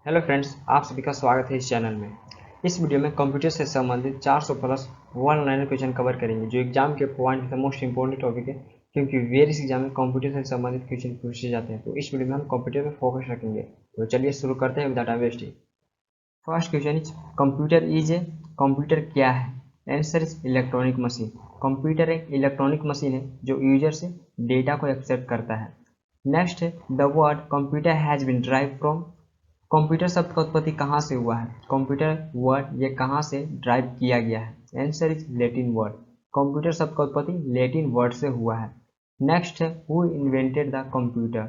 Hello friends, आप सभी का स्वागत है इस चैनल में। इस वीडियो में कंप्यूटर से संबंधित 400 plus one liner question cover करेंगे जो एग्जाम के पॉइंट का मोस्ट इंपॉर्टेंट टॉपिक है, क्योंकि वेरियस एग्जाम में कंप्यूटर से संबंधित क्वेश्चन पूछे जाते हैं। तो इस वीडियो में हम कंप्यूटर में फोकस रखेंगे। तो चलिए शुरू करते हैं without time wasting. First question is computer क्या है? Answer is electronic machine. Computer एक इलेक्ट्रॉनिक मशीन है जो यूजर से डेटा को एक्सेप्ट करता है। नेक्स्ट है the word computer has been drive from. Computer शब्द का उत्पत्ति कहाँ से हुआ है? कंप्यूटर वर्ड ये कहाँ से ड्राइव किया गया है? Answer is Latin word. Computer शब्द का उत्पत्ति लैटिन वर्ड से हुआ है। नेक्स्ट है who invented the computer.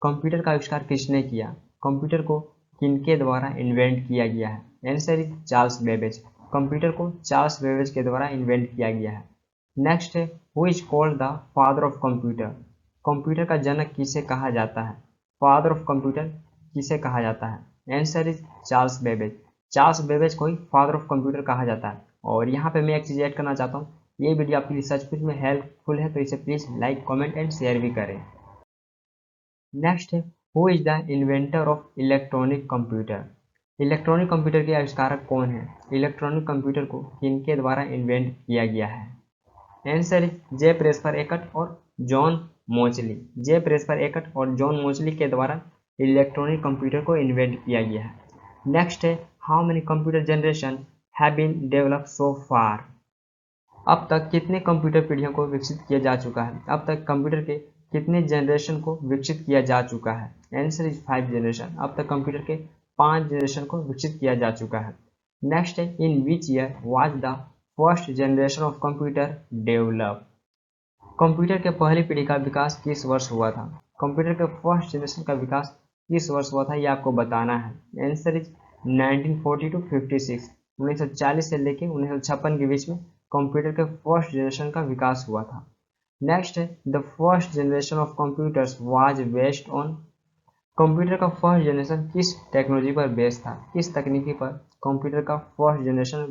Computer का आविष्कार किसने किया? कंप्यूटर को किनके द्वारा इन्वेंट किया गया है? Answer is Charles Babbage. Computer को चार्ल्स बेबेज के द्वारा इन्वेंट किया गया है। नेक्स्ट है who is called the father of computer. Computer का जनक किसे कहा जाता है? फादर ऑफ कंप्यूटर किसे कहा जाता है? Answer is Charles Babbage. Charles Babbage को ही फादर ऑफ कंप्यूटर कहा जाता है। और यहाँ पे मैं एक चीज़ ऐड करना चाहता हूँ, ये वीडियो आपके लिए सचमुच में हेल्पफुल है, तो इसे please like comment and share भी करें। नेक्स्ट है who is the inventor of electronic computer. Electronic computer के आविष्कारक कौन है? इलेक्ट्रॉनिक कंप्यूटर को किनके द्वारा इन्वेंट किया गया है? आंसर इज जे प्रेस्पर एकट और जॉन मोचली। जे प्रेस्पर एकट और जॉन मोचली के द्वारा इलेक्ट्रॉनिक कंप्यूटर को इन्वेंट किया गया है। नेक्स्ट है how many computer generation have been develop so far. अब तक कितने कंप्यूटर पीढ़ियों को विकसित किया जा चुका है? अब तक कंप्यूटर के कितने जनरेशन को विकसित किया जा चुका है? Answer is 5 generation. अब तक कंप्यूटर के 5 जनरेशन को विकसित किया जा चुका है। नेक्स्ट है in which year was the first generation of computer develop. Computer के पहली पीढ़ी का विकास किस वर्ष हुआ था? कंप्यूटर के फर्स्ट जनरेशन का विकास किस वर्ष हुआ था, ये आपको बताना है। Answer is 1940 to 56। 1940 से लेकर 1956 के बीच में कंप्यूटर के फर्स्ट जनरेशन का विकास हुआ था। नेक्स्ट है the first generation of computers was based on. Computer का फर्स्ट जनरेशन किस टेक्नोलॉजी पर बेस्ड था? किस तकनीकी पर कंप्यूटर का फर्स्ट जनरेशन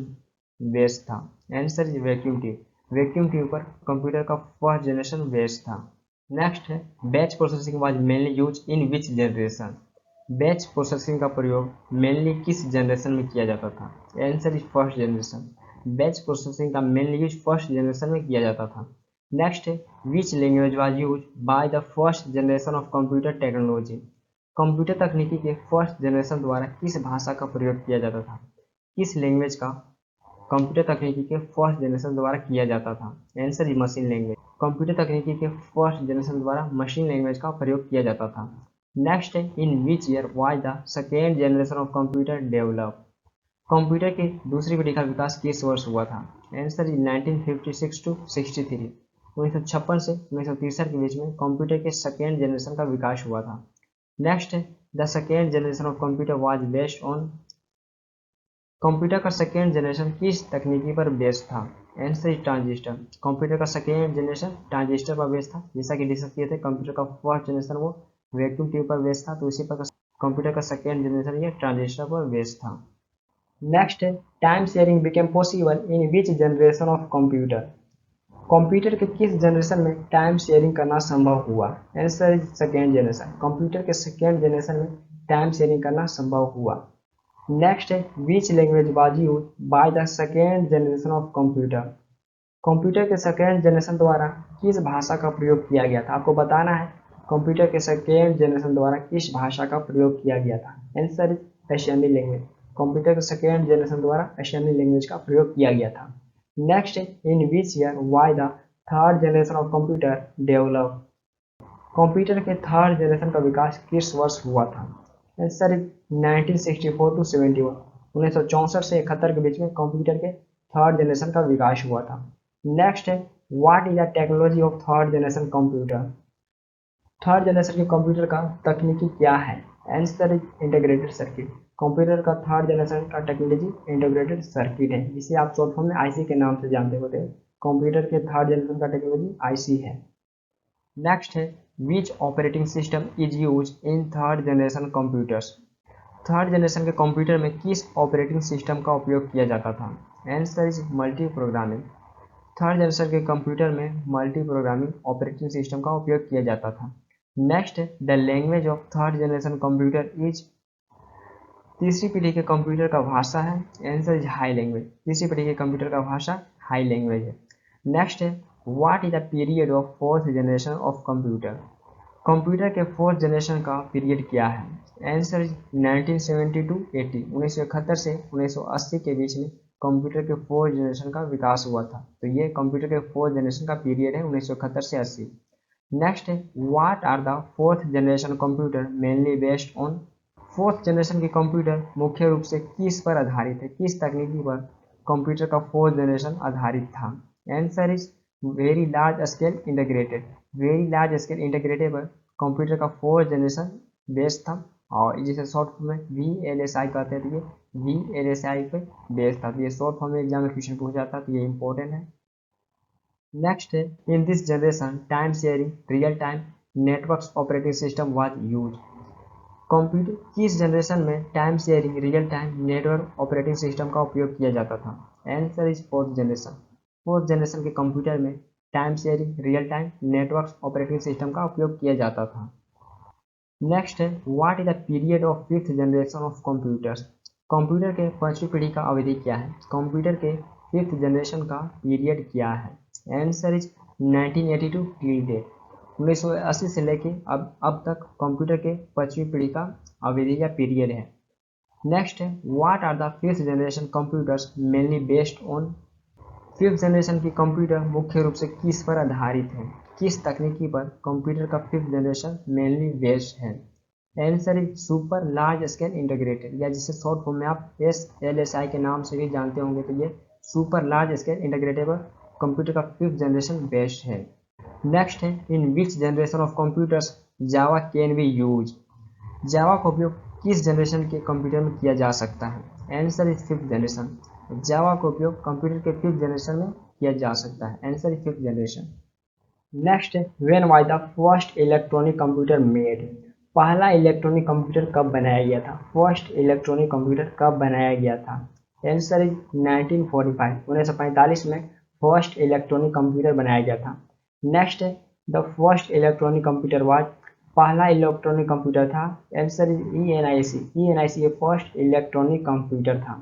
बेस्ड था? Answer is vacuum tube. Vacuum tube पर कंप्यूटर का फर्स्ट जनरेशन बेस्ड था। नेक्स्ट है batch processing was mainly use in which generation. Batch processing का प्रयोग मेनली किस जनरेशन में किया जाता था? Answer is first generation. Batch processing का मेनली यूज फर्स्ट जनरेशन में किया जाता था। नेक्स्ट है which language was use by the first generation of computer technology. Computer तकनीकी के फर्स्ट जनरेशन द्वारा किस भाषा का प्रयोग किया जाता था? किस लैंग्वेज का कंप्यूटर तकनीकी के फर्स्ट जनरेशन द्वारा किया जाता था? Answer is machine language. Computer तकनीकी के फर्स्ट जनरेशन द्वारा मशीन लैंग्वेज का प्रयोग किया जाता था। नेक्स्ट है in which year was the second generation of computer develop. Computer की दूसरी पीढ़ी का विकास किस वर्ष हुआ था? Answer is 1956 to 63। 1956 से 1963 के बीच में कंप्यूटर के सेकेंड जनरेशन का विकास हुआ था। नेक्स्ट है the second generation of computer was based on. Computer का सेकेंड जनरेशन किस तकनीकी पर बेस्ड था? Answer is transistor. कंप्यूटर का सेकेंड जनरेशन ट्रांजिस्टर पर बेस्ड था। जैसा कि डिस्कस किए थे, कंप्यूटर का फर्स्ट जनरेशन वो वैक्यूम ट्यूब पर बेस्ड था, तो इसी पर कंप्यूटर का सेकेंड जनरेशन ये ट्रांजिस्टर पर बेस्ड था। नेक्स्ट है time sharing became possible in which generation of computer. Computer के किस जनरेशन में टाइम शेयरिंग करना संभव हुआ? Answer is second generation. Computer के सेकेंड जनरेशन में टाइम शेयरिंग करना संभव हुआ। नेक्स्ट है which language was use by the second generation of computer. Computer के सेकेंड जनरेशन द्वारा किस भाषा का प्रयोग किया गया था? आपको बताना है कंप्यूटर के सेकेंड जनरेशन द्वारा किस भाषा का प्रयोग किया गया था। Answer is assembly language. Computer के सेकेंड जनरेशन द्वारा असेंबली लैंग्वेज का प्रयोग किया गया था। Next in which year why the third generation of computer develop. Computer के थर्ड जनरेशन का विकास किस वर्ष हुआ था? Answer is 1964 to 71। 1964 से 71 के बीच में कंप्यूटर के थर्ड जनरेशन का विकास हुआ था। नेक्स्ट है what is the technology of third generation computer. Third generation के कंप्यूटर का तकनीकी क्या है? Answer is integrated circuit. Computer का थर्ड जनरेशन का टेक्नोलॉजी इंटीग्रेटेड सर्किट है, जिसे आप शॉर्ट फॉर्म में आईसी के नाम से जानते होते हैं। कंप्यूटर के थर्ड जनरेशन का टेक्नोलॉजी आईसी है। नेक्स्ट है which operating system is use in third generation computers. Third generation के कंप्यूटर में किस ऑपरेटिंग सिस्टम का उपयोग किया जाता था? Answer is multi programming. Third generation के कंप्यूटर में मल्टी प्रोग्रामिंग ऑपरेटिंग सिस्टम का उपयोग किया जाता था। Next the language of third generation computer is. तीसरी पीढ़ी के कंप्यूटर का भाषा है, आंसर इज हाई लैंग्वेज। तीसरी पीढ़ी के कंप्यूटर का भाषा हाई लैंग्वेज है। नेक्स्ट है what is the period of fourth generation of computer. Computer के फोर्थ जनरेशन का पीरियड क्या है, आंसर इज 1970 टू 80। 1971 से 1980 के बीच में कंप्यूटर के फोर्थ जनरेशन का विकास हुआ था। तो ये कंप्यूटर के फोर्थ जनरेशन का पीरियड है 1971 से 80। नेक्स्ट है what are the fourth generation computer mainly based on. Fourth generation के कंप्यूटर मुख्य रूप से किस पर आधारित है, किस तकनीकी पर कंप्यूटर का फोर्थ जनरेशन आधारित था, answer is very large scale integrated. Very large scale integrated पर कंप्यूटर का फोर्थ जनरेशन बेस्ड था और जिसे शॉर्ट फॉर्म में VLSI कहते हैं। तो ये VLSI पे बेस्ड था। तो ये शॉर्ट फॉर्म में एग्जाम में क्वेश्चन पूछा जाता है, तो ये इंपॉर्टेंट है। नेक्स्ट है in this generation time sharing real time networks operating system was use. Computer किस जनरेशन में time sharing real time network operating system का उपयोग किया जाता था, answer is fourth generation. Fourth generation के कंप्यूटर में time sharing real time network operating system का उपयोग किया जाता था। नेक्स्ट है what is the period of fifth generation of computers. Computer के पांचवी पीढ़ी का अवधि क्या है, कंप्यूटर के फिफ्थ जनरेशन का पीरियड क्या है, आंसर इज 1982 टिल डेट। 1980 से लेके अब तक कंप्यूटर के पांचवी पीढ़ी का अवधि या पीरियड है। नेक्स्ट है what are the fifth generation computers mainly based on. Fifth generation की कंप्यूटर मुख्य रूप से किस पर आधारित है, किस तकनीकी पर कंप्यूटर का फिफ्थ जनरेशन मेनली बेस्ड है, answer is super large scale integrated या जिसे शॉर्ट फॉर्म में आप SLSI के नाम से भी जानते होंगे। तो ये सुपर लार्ज स्केल इंटीग्रेटेड पर कंप्यूटर का फिफ्थ जनरेशन बेस्ड है। नेक्स्ट है in which generation of computers Java can be use. Java का उपयोग किस जनरेशन के कंप्यूटर में किया जा सकता है, आंसर इज फिफ्थ जनरेशन। जावा का उपयोग कंप्यूटर के फिफ्थ जनरेशन में किया जा सकता है, answer is fifth generation. Next है when was the first electronic computer made. पहला इलेक्ट्रॉनिक कंप्यूटर कब बनाया गया था, फर्स्ट इलेक्ट्रॉनिक कंप्यूटर कब बनाया गया था, आंसर इज 1945। 1945 में फर्स्ट इलेक्ट्रॉनिक कंप्यूटर बनाया गया था। नेक्स्ट है the first electronic computer was. पहला इलेक्ट्रॉनिक कंप्यूटर था, आंसर इज ENIC। ENIC ये फर्स्ट इलेक्ट्रॉनिक कंप्यूटर था।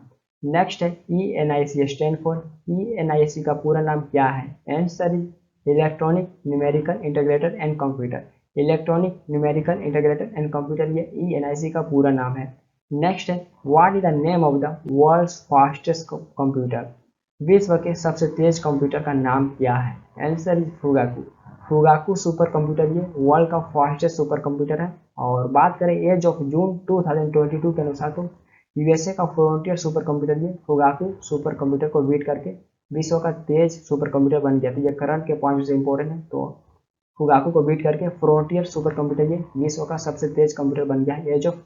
नेक्स्ट है ENIC स्टैंड फॉर। ENIC का पूरा नाम क्या है, answer is electronic numerical integrator and computer. Electronic numerical integrator and computer ये ENIC का पूरा नाम है। नेक्स्ट है what is the name of the world's fastest computer. विश्व के सबसे तेज कंप्यूटर का नाम क्या है, answer is Fugaku. Fugaku super computer ये वर्ल्ड का फास्टेस्ट सुपर कंप्यूटर है। और बात करें एज ऑफ जून 2022 के अनुसार तो USA का फ्रंटियर सुपर कंप्यूटर ये फुगाकू सुपर कंप्यूटर को बीट करके विश्व का तेज सुपर कंप्यूटर बन गया था। ये करंट के पॉइंट से इंपॉर्टेंट है। तो फुगाकू को बीट करके फ्रंटियर सुपर कंप्यूटर ये विश्व का सबसे तेज कंप्यूटर बन गया एज ऑफ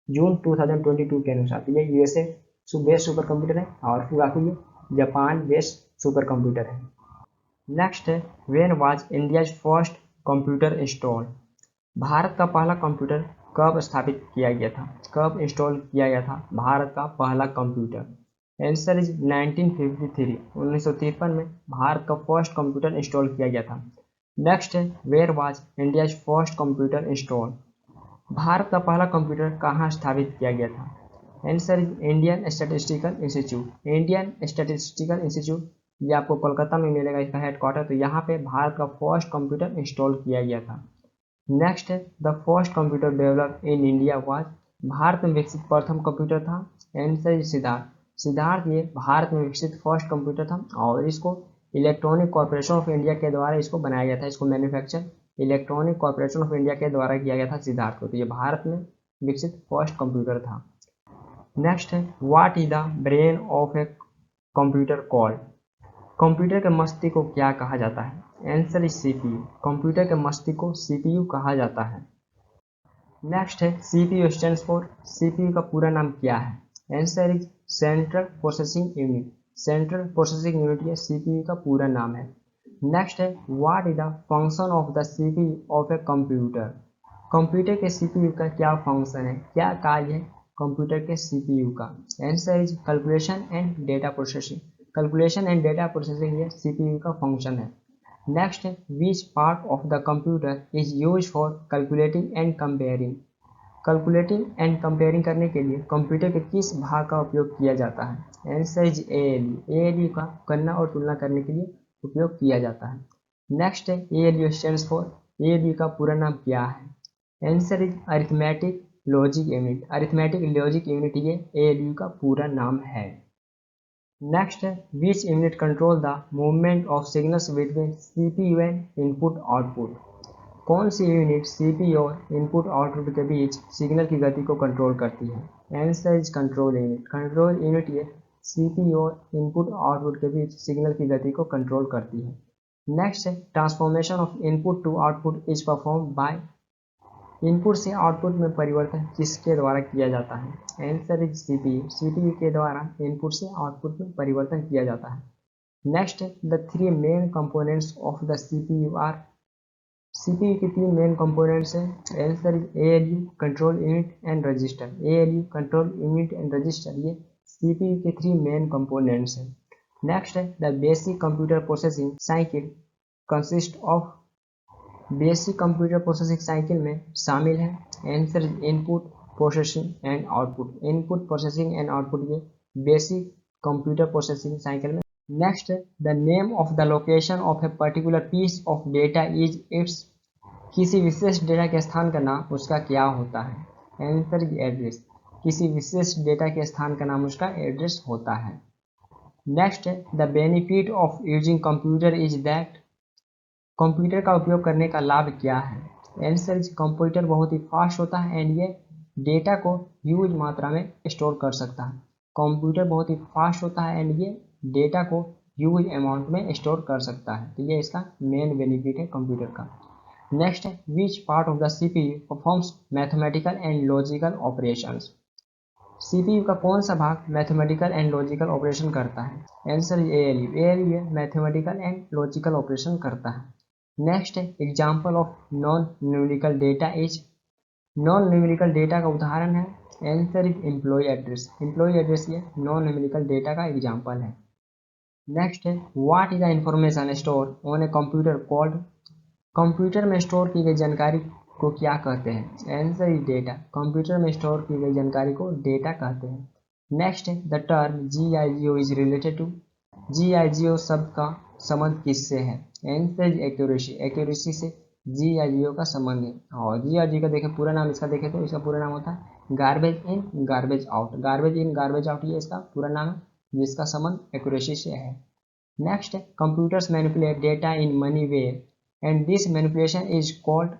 जून 2022 के अनुसार। तो ये USA बेस्ड सुपर कंप्यूटर है और फुगाकू ये जापान बेस्ड सुपर कंप्यूटर है। नेक्स्ट है when was India's first computer install. भारत का पहला कंप्यूटर कब स्थापित किया गया था, कब इंस्टॉल किया गया था भारत का पहला कंप्यूटर, आंसर इज 1953। 1953 में भारत का फर्स्ट कंप्यूटर इंस्टॉल किया गया था। नेक्स्ट है where was India's first computer install. भारत का पहला कंप्यूटर कहाँ स्थापित किया गया था, answer is Indian statistical institute. Indian statistical institute ये आपको कोलकाता में मिलेगा, इसका हेडक्वार्टर। तो यहाँ पे भारत का फर्स्ट कंप्यूटर इंस्टॉल किया गया था। नेक्स्ट है the first computer develop in India was. Bharat में विकसित प्रथम कंप्यूटर था, आंसर इज सिद्धार्थ। सिद्धार्थ ये भारत में विकसित फर्स्ट कंप्यूटर था और इसको इलेक्ट्रॉनिक कॉर्पोरेशन ऑफ इंडिया के द्वारा इसको बनाया गया था। इसको manufacture electronic corporation of India के द्वारा किया गया था सिद्धार्थ को। तो ये भारत में विकसित फर्स्ट कंप्यूटर था। नेक्स्ट है what is the brain of a computer called. Computer के मस्तिष्क को क्या कहा जाता है, आंसर इज CPU। कंप्यूटर के मस्तिष्क को CPU कहा जाता है। नेक्स्ट है CPU स्टैंड्स फॉर। CPU का पूरा नाम क्या है, answer is central processing unit. Central processing unit ये CPU का पूरा नाम है। नेक्स्ट है what is the function of the CPU of a computer. Computer के CPU का क्या फंक्शन है, क्या कार्य है कंप्यूटर के CPU का, answer is calculation and data processing. Calculation and data processing ये CPU का फंक्शन है। नेक्स्ट है which part of the computer is use for calculating and comparing. Calculating and comparing करने के लिए कंप्यूटर के किस भाग का उपयोग किया जाता है? Answer is ALU. एएलयू का गणना और तुलना करने के लिए उपयोग किया जाता है। नेक्स्ट है एएलयू स्टैंड्स फॉर। एएलयू का पूरा नाम क्या है? Answer is arithmetic logic unit. Arithmetic logic unit ये एएलयू का पूरा नाम है। नेक्स्ट है which unit control the movement of signals between CPU and input output. कौन सी यूनिट सीपीयू और इनपुट आउटपुट के बीच सिग्नल की गति को कंट्रोल करती है? Answer is control unit. Control unit ये सीपीयू और इनपुट आउटपुट के बीच सिग्नल की गति को कंट्रोल करती है। नेक्स्ट है transformation of input to output is perform by. Input से आउटपुट में परिवर्तन किसके द्वारा किया जाता है? Answer is CPU. सीपीयू के द्वारा इनपुट से आउटपुट में परिवर्तन किया जाता है। नेक्स्ट है the three main components of the CPU are. CPU के तीन मेन कंपोनेंट्स हैं। Answer is ALU, control unit and register. ALU, control unit and register ये सीपीयू के थ्री मेन कंपोनेंट्स हैं। नेक्स्ट है the basic computer processing cycle consist of. Basic computer processing cycle में शामिल है। Answer is input, processing and output. Input, processing and output ये basic computer processing cycle में। Next the name of the location of a particular piece of data is its. किसी विशेष data के स्थान का नाम उसका क्या होता है? Answer is address. किसी विशेष डेटा के स्थान का नाम उसका एड्रेस होता है। Next the benefit of using computer is that. Computer का उपयोग करने का लाभ क्या है? आंसर इज कंप्यूटर बहुत ही फास्ट होता है एंड ये डेटा को ह्यूज मात्रा में स्टोर कर सकता है। कंप्यूटर बहुत ही फास्ट होता है एंड ये डेटा को ह्यूज अमाउंट में स्टोर कर सकता है, तो ये इसका मेन बेनिफिट है कंप्यूटर का। नेक्स्ट है which part of the CPU performs mathematical and logical operations. CPU का कौन सा भाग मैथमेटिकल एंड लॉजिकल ऑपरेशन करता है? Answer is ALU. ALU mathematical and logical operation करता है। नेक्स्ट है example of non numerical data is. Non numerical data का उदाहरण है। Answer is employee address. Employee address ये नॉन न्यूमेरिकल डेटा का एग्जाम्पल है। नेक्स्ट है what is the information store on a computer called. Computer में store की गई जानकारी को क्या कहते हैं? Answer is data. कंप्यूटर में स्टोर की गई जानकारी को डेटा कहते हैं। नेक्स्ट है the term GIGO is related to. GIGO शब्द का संबंध किससे है? Answer is accuracy. एक्यूरेसी से जीआईजीओ का संबंध है। और जीआईजी का देखें पूरा नाम इसका देखें तो इसका पूरा नाम होता है garbage in garbage out. Garbage in garbage out ये इसका पूरा नाम है जिसका संबंध एक्यूरेसी से है। नेक्स्ट है computers manipulate data in money way and this manipulation is called.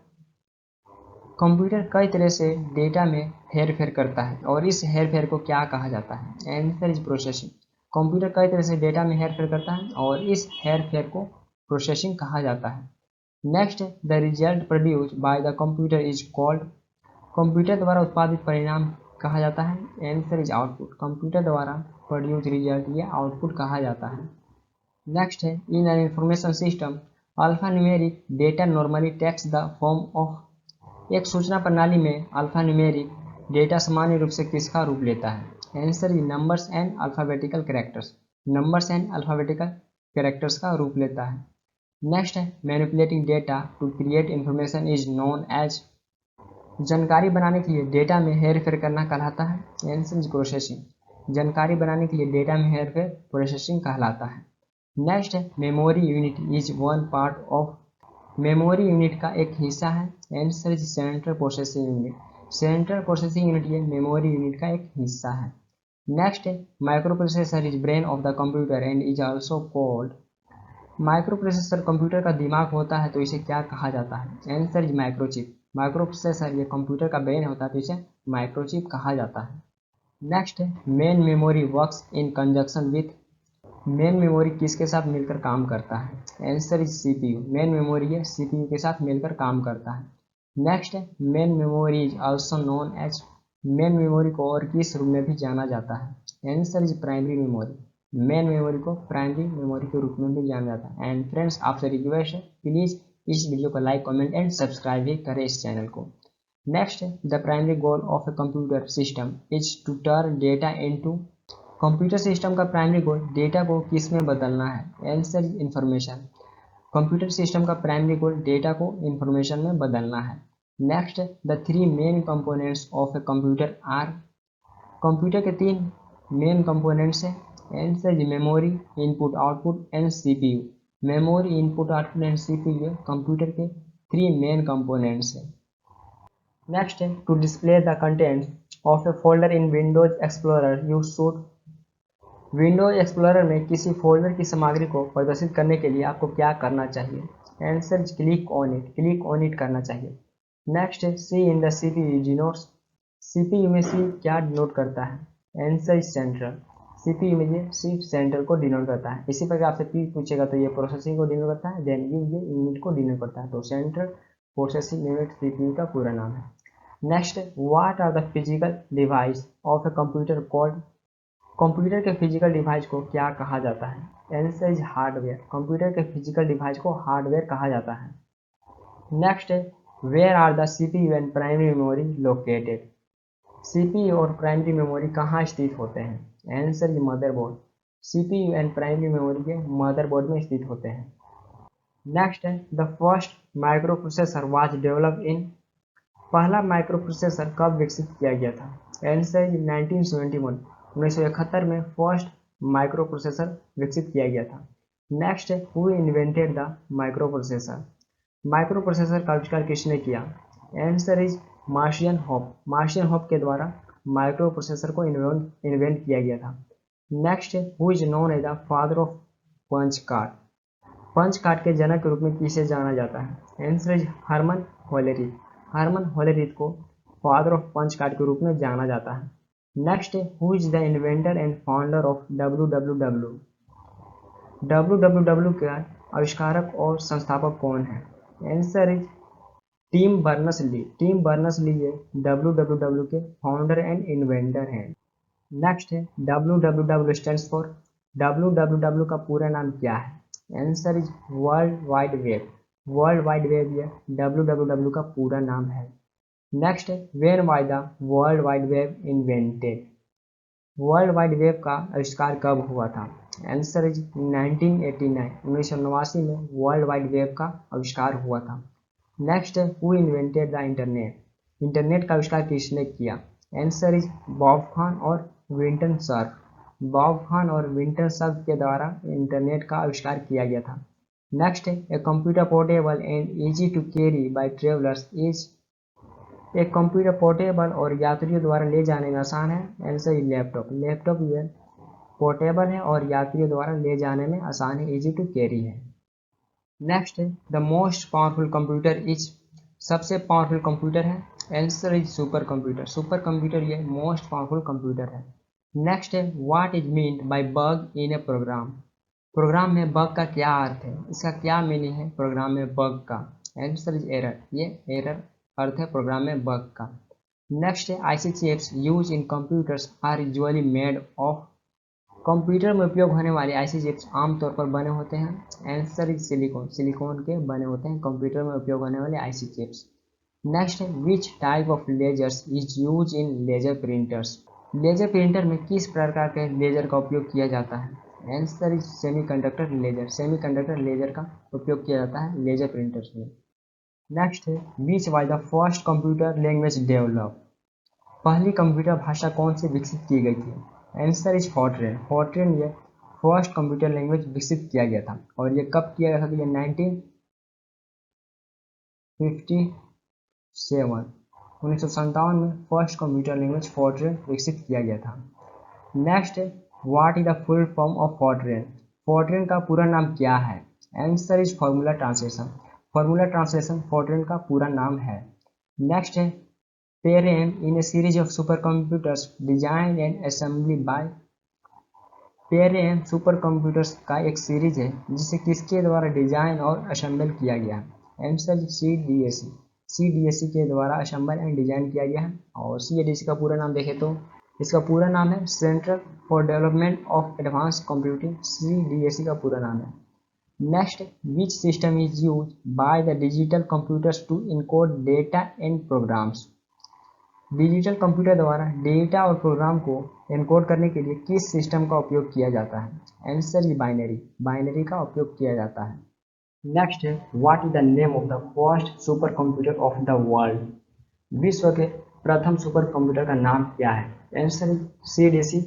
Computer कई तरह से डेटा में हेर फेर करता है और इस हेर फेर को क्या कहा जाता है? Answer is processing. कंप्यूटर कई तरह से डेटा में हेर फेर करता है और इस हेर फेर को प्रोसेसिंग कहा जाता है। Next the result produce by the computer is called. कंप्यूटर द्वारा उत्पादित परिणाम कहा जाता है। Answer is output. कंप्यूटर द्वारा प्रोड्यूस रिजल्ट ये आउटपुट कहा जाता है। नेक्स्ट है in an information system alpha numeric data normally takes the form of. एक सूचना प्रणाली में अल्फा न्यूमेरिक डेटा सामान्य रूप से किसका रूप लेता है? Answer is numbers and alphabetical characters. Numbers and alphabetical characters का रूप लेता है। नेक्स्ट है manipulating data to create information is known as. जानकारी बनाने के लिए डेटा में हेर फेर करना कहलाता है। Answer is processing. जानकारी बनाने के लिए डेटा में हेर फेर प्रोसेसिंग कहलाता है। नेक्स्ट है memory unit is one part of. Memory unit का एक हिस्सा है। Answer is central processing unit. Central processing unit ये मेमोरी यूनिट का एक हिस्सा है। नेक्स्ट है micro processor is brain of the computer and is also called. Micro processor computer का दिमाग होता है तो इसे क्या कहा जाता है? Answer is microchip. Micro processor ये कंप्यूटर का ब्रेन होता है तो इसे माइक्रोचिप कहा जाता है। नेक्स्ट है main memory works in conjunction with. Main memory किसके साथ मिलकर काम करता है? Answer is CPU. Main memory है सीपीयू के साथ मिलकर काम करता है। नेक्स्ट है main memory is also known as. Main memory को और किस रूप में भी जाना जाता है? Answer is primary memory. Main memory को प्राइमरी मेमोरी के रूप में भी जाना जाता है। एंड फ्रेंड्स आपसे रिक्वेस्ट है प्लीज इस वीडियो को लाइक कमेंट एंड सब्सक्राइब भी करें इस चैनल को। Next the primary goal of a computer system is to turn data into. Computer system का प्राइमरी गोल डेटा को किस में बदलना है? Answer is information. Computer system का प्राइमरी गोल डेटा को इंफॉर्मेशन में बदलना है। Next, the three main components of a computer are. कंप्यूटर के 3 मेन कंपोनेंट्स हैं। Answer is memory, input output and CPU. Memory, input output and CPU computer के 3 main components हैं। नेक्स्ट है, to display the contents of a folder in Windows Explorer you should. Windows Explorer में किसी folder की सामग्री को प्रदर्शित करने के लिए आपको क्या करना चाहिए? Answer is click on it करना चाहिए। नेक्स्ट है, C in the CPU denotes. CPU में सी क्या डिनोट करता है? Answer is central. सीपीयू में ये सी सेंट्रल को डिनोट करता है। इसी प्रकार आपसे पी पूछेगा तो ये प्रोसेसिंग को डिनोट करता है, देन यू ये यूनिट को डिनोट करता है। तो सेंट्रल प्रोसेसिंग यूनिट सीपीयू का पूरा नाम है। Next, what are the physical device of a computer called. Computer के फिजिकल डिवाइस को क्या कहा जाता है? Answer is hardware. कंप्यूटर के फिजिकल डिवाइस को हार्डवेयर कहा जाता है। नेक्स्ट है, where are the CPU and primary memory located. CPU और प्राइमरी मेमोरी कहाँ स्थित होते हैं? Answer is motherboard. CPU and primary memory के मदरबोर्ड में स्थित होते हैं। नेक्स्ट है, the first micro processor was develop in. पहला माइक्रो प्रोसेसर कब विकसित किया गया था? Answer is 1971। 1971 में फर्स्ट माइक्रो प्रोसेसर विकसित किया गया था। नेक्स्ट है, who invented the micro processor. Micro processor का आविष्कार किसने किया? Answer is Martian hop. Martian hop के द्वारा माइक्रो प्रोसेसर को इन्वेंट किया गया था। नेक्स्ट है, who is known as the father of punch card. Punch card के जनक के रूप में किसे जाना जाता है? Answer is Herman Hollerith. Herman Hollerith को फादर ऑफ पंच कार्ड के रूप में जाना जाता है। नेक्स्ट है, who is the inventor and founder of WWW। WWW का आविष्कारक और संस्थापक कौन है? Answer is Tim Berners Lee. Tim Berners Lee ये WWW के फाउंडर एंड इन्वेंटर हैं। नेक्स्ट है, WWW स्टैंड्स फॉर। WWW का पूरा नाम क्या है? Answer is world wide web. World wide web ये WWW का पूरा नाम है। नेक्स्ट है, when was the world wide web invented. World wide web का आविष्कार कब हुआ था? Answer is 1989। 1989 में वर्ल्ड वाइड वेब का आविष्कार हुआ था। नेक्स्ट है, who invented the internet. Internet का आविष्कार किसने किया? आंसर इज बॉब खान और विंटन सर्फ। बॉब खान और विंटन सर्फ के द्वारा इंटरनेट का आविष्कार किया गया था। नेक्स्ट है, a computer portable and easy to carry by travellers is. एक कंप्यूटर पोर्टेबल और यात्रियों द्वारा ले जाने में आसान है। Answer is laptop. लैपटॉप ये पोर्टेबल है और यात्रियों द्वारा ले जाने में आसान है, इजी टू कैरी है। नेक्स्ट है, the most powerful computer is. सबसे पावरफुल कंप्यूटर है? Answer is super computer. Super computer ये मोस्ट पावरफुल कंप्यूटर है। नेक्स्ट है, what is mean by bug in a program. Program में बग का क्या अर्थ है? इसका क्या मीनिंग है प्रोग्राम में बग का? Answer is error. ये एरर अर्थ है प्रोग्राम में बग का। नेक्स्ट है, IC chips use in computers are usually made of. Computer में उपयोग होने वाले आईसी चिप्स आमतौर पर बने होते हैं। Answer is silicon. सिलिकॉन के बने होते हैं कंप्यूटर में उपयोग होने वाले आईसी चिप्स। नेक्स्ट है, which type of lasers is use in laser printers. Laser printer में किस प्रकार के लेजर का उपयोग किया जाता है? Answer is semiconductor laser. Semiconductor laser का उपयोग किया जाता है लेजर प्रिंटर्स में। नेक्स्ट है, which was the first computer language develop. पहली कंप्यूटर भाषा कौन सी विकसित की गई थी? Answer is Fortran. फॉर्ट्रेन ये फर्स्ट कंप्यूटर लैंग्वेज विकसित किया गया था। और ये कब किया गया था? तो ये 1957 में फर्स्ट कंप्यूटर लैंग्वेज फॉर्ट्रेन विकसित किया गया था। नेक्स्ट है, what is the full form of Fortran. Fortran का पूरा नाम क्या है? Answer is formula translation. Formula translation Fortran का पूरा नाम है। नेक्स्ट है, Param in a series of supercomputers design and assembly by. Param supercomputers का एक सीरीज है जिसे किसके द्वारा डिजाइन और असेंबल किया गया है? Answer CDAC। CDAC के द्वारा असेंबल एंड डिजाइन किया गया है। और CDAC का पूरा नाम देखें तो इसका पूरा नाम है centre for development of advance computing. CDAC का पूरा नाम है। Next, which system is use by the digital computers to encode data and programs. Digital computer द्वारा डेटा और प्रोग्राम को एनकोड करने के लिए किस सिस्टम का उपयोग किया जाता है? Answer is binary. बाइनरी का उपयोग किया जाता है। नेक्स्ट है what is the name of the first super computer of the world. विश्व के प्रथम सुपर कंप्यूटर का नाम क्या है। Answer is CDC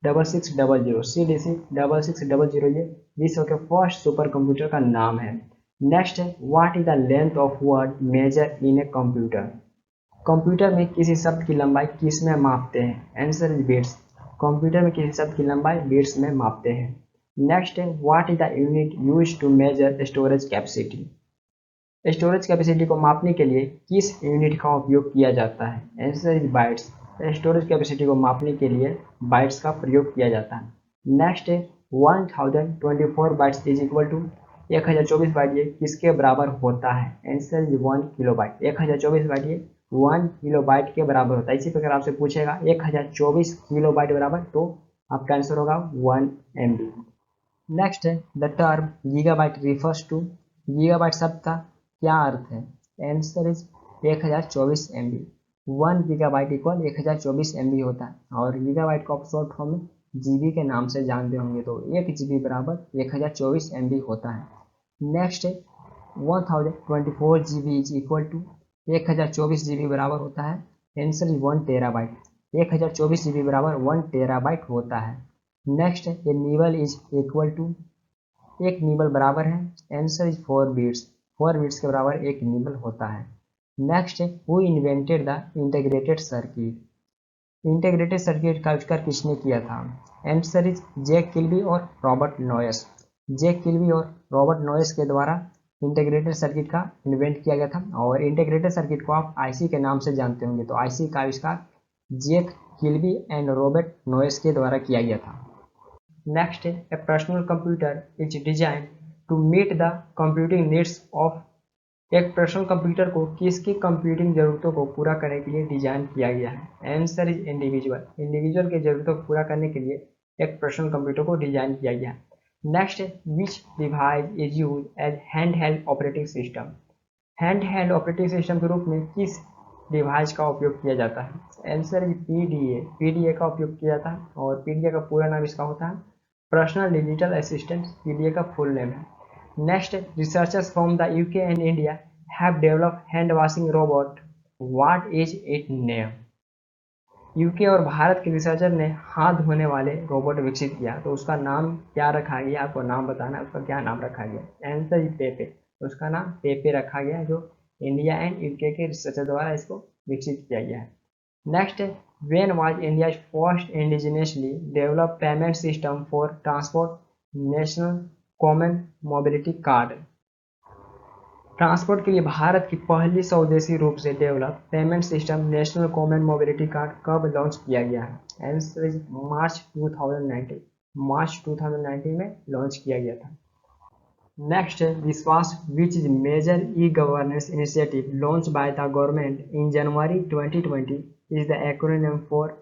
6600। CDC 6600 ये विश्व के फर्स्ट सुपर कंप्यूटर का नाम है। नेक्स्ट है what is the length of word measure in a computer. Computer में किसी शब्द की लंबाई किस में मापते हैं। Answer is bits. कंप्यूटर में किसी शब्द की लंबाई बिट्स में मापते हैं। नेक्स्ट है what is the unit use to measure storage capacity. Storage capacity को मापने के लिए किस यूनिट का उपयोग किया जाता है। Answer is bytes. Storage capacity को मापने के लिए बाइट्स का प्रयोग किया जाता है। नेक्स्ट है 1024 bytes is equal to 1024 byte ये किसके बराबर होता है। Answer is 1 kilobyte. 1024 बाइट ये 1 किलोबाइट के बराबर होता है। इसी प्रकार आपसे पूछेगा 1024 किलोबाइट बराबर, तो आपका आंसर होगा 1 MB। नेक्स्ट है the term gigabyte refers to. Gigabyte शब्द का क्या अर्थ है। Answer is 1024 MB। 1 gigabyte equal 1024 MB होता है और गीगाबाइट को आप शॉर्ट फॉर्म में जीबी के नाम से जानते होंगे, तो 1 GB बराबर 1024 MB होता है। नेक्स्ट है 1024 GB is equal to 1024 GB बराबर होता है। Answer is 1 terabyte. 1024 GB बराबर 1 टेराबाइट होता है। नेक्स्ट है ए निबल इज इक्वल टू, एक निबल बराबर है। Answer is 4 bits. 4 बिट्स के बराबर एक निबल होता है। नेक्स्ट है who invented the integrated circuit. Integrated circuit का आविष्कार किसने किया था। आंसर इज जैक किल्बी और रॉबर्ट नॉयस। जैक किल्बी और रॉबर्ट नॉयस के द्वारा इंटीग्रेटेड सर्किट का इन्वेंट किया गया था और इंटीग्रेटेड सर्किट को आप आईसी के नाम से जानते होंगे, तो आईसी का आविष्कार Jack Kilby and Robert Noyce के द्वारा किया गया था। Next, a personal computer is designed to meet the computing needs of। एक पर्सनल कंप्यूटर को किसकी कंप्यूटिंग जरूरतों को पूरा करने के लिए डिजाइन किया गया है। Answer is individual. इंडिविजुअल की जरूरतों को पूरा करने के लिए एक पर्सनल कंप्यूटर को डिजाइन किया गया है। Next, which device is use as hand held operating system. Hand held operating system के रूप में किस डिवाइस का उपयोग किया जाता है। Answer is PDA. पीडीए का उपयोग किया जाता है और पीडीए का पूरा नाम इसका होता है पर्सनल डिजिटल असिस्टेंट। पीडीए का फुल नेम है। Next, researchers from the UK and India have developed hand washing robot. What is it name. UK और भारत के रिसर्चर ने हाथ धोने वाले रोबोट विकसित किया, तो उसका नाम क्या रखा गया, आपको नाम बताना है उसका क्या नाम रखा गया। Answer is पेपे। उसका नाम पेपे रखा गया, जो इंडिया एंड यूके के रिसर्चर द्वारा इसको विकसित किया गया है। Next, when was India's first indigenously developed payment system for transport national common mobility card। Transport के लिए भारत की पहली स्वदेशी रूप से develop payment system national common mobility card कब लॉन्च किया गया है। आंसर इज मार्च 2019। मार्च 2019 में लॉन्च किया गया था। नेक्स्ट है Vishwas, which is major e governance initiative launch by the government in January 2020 is the acronym for.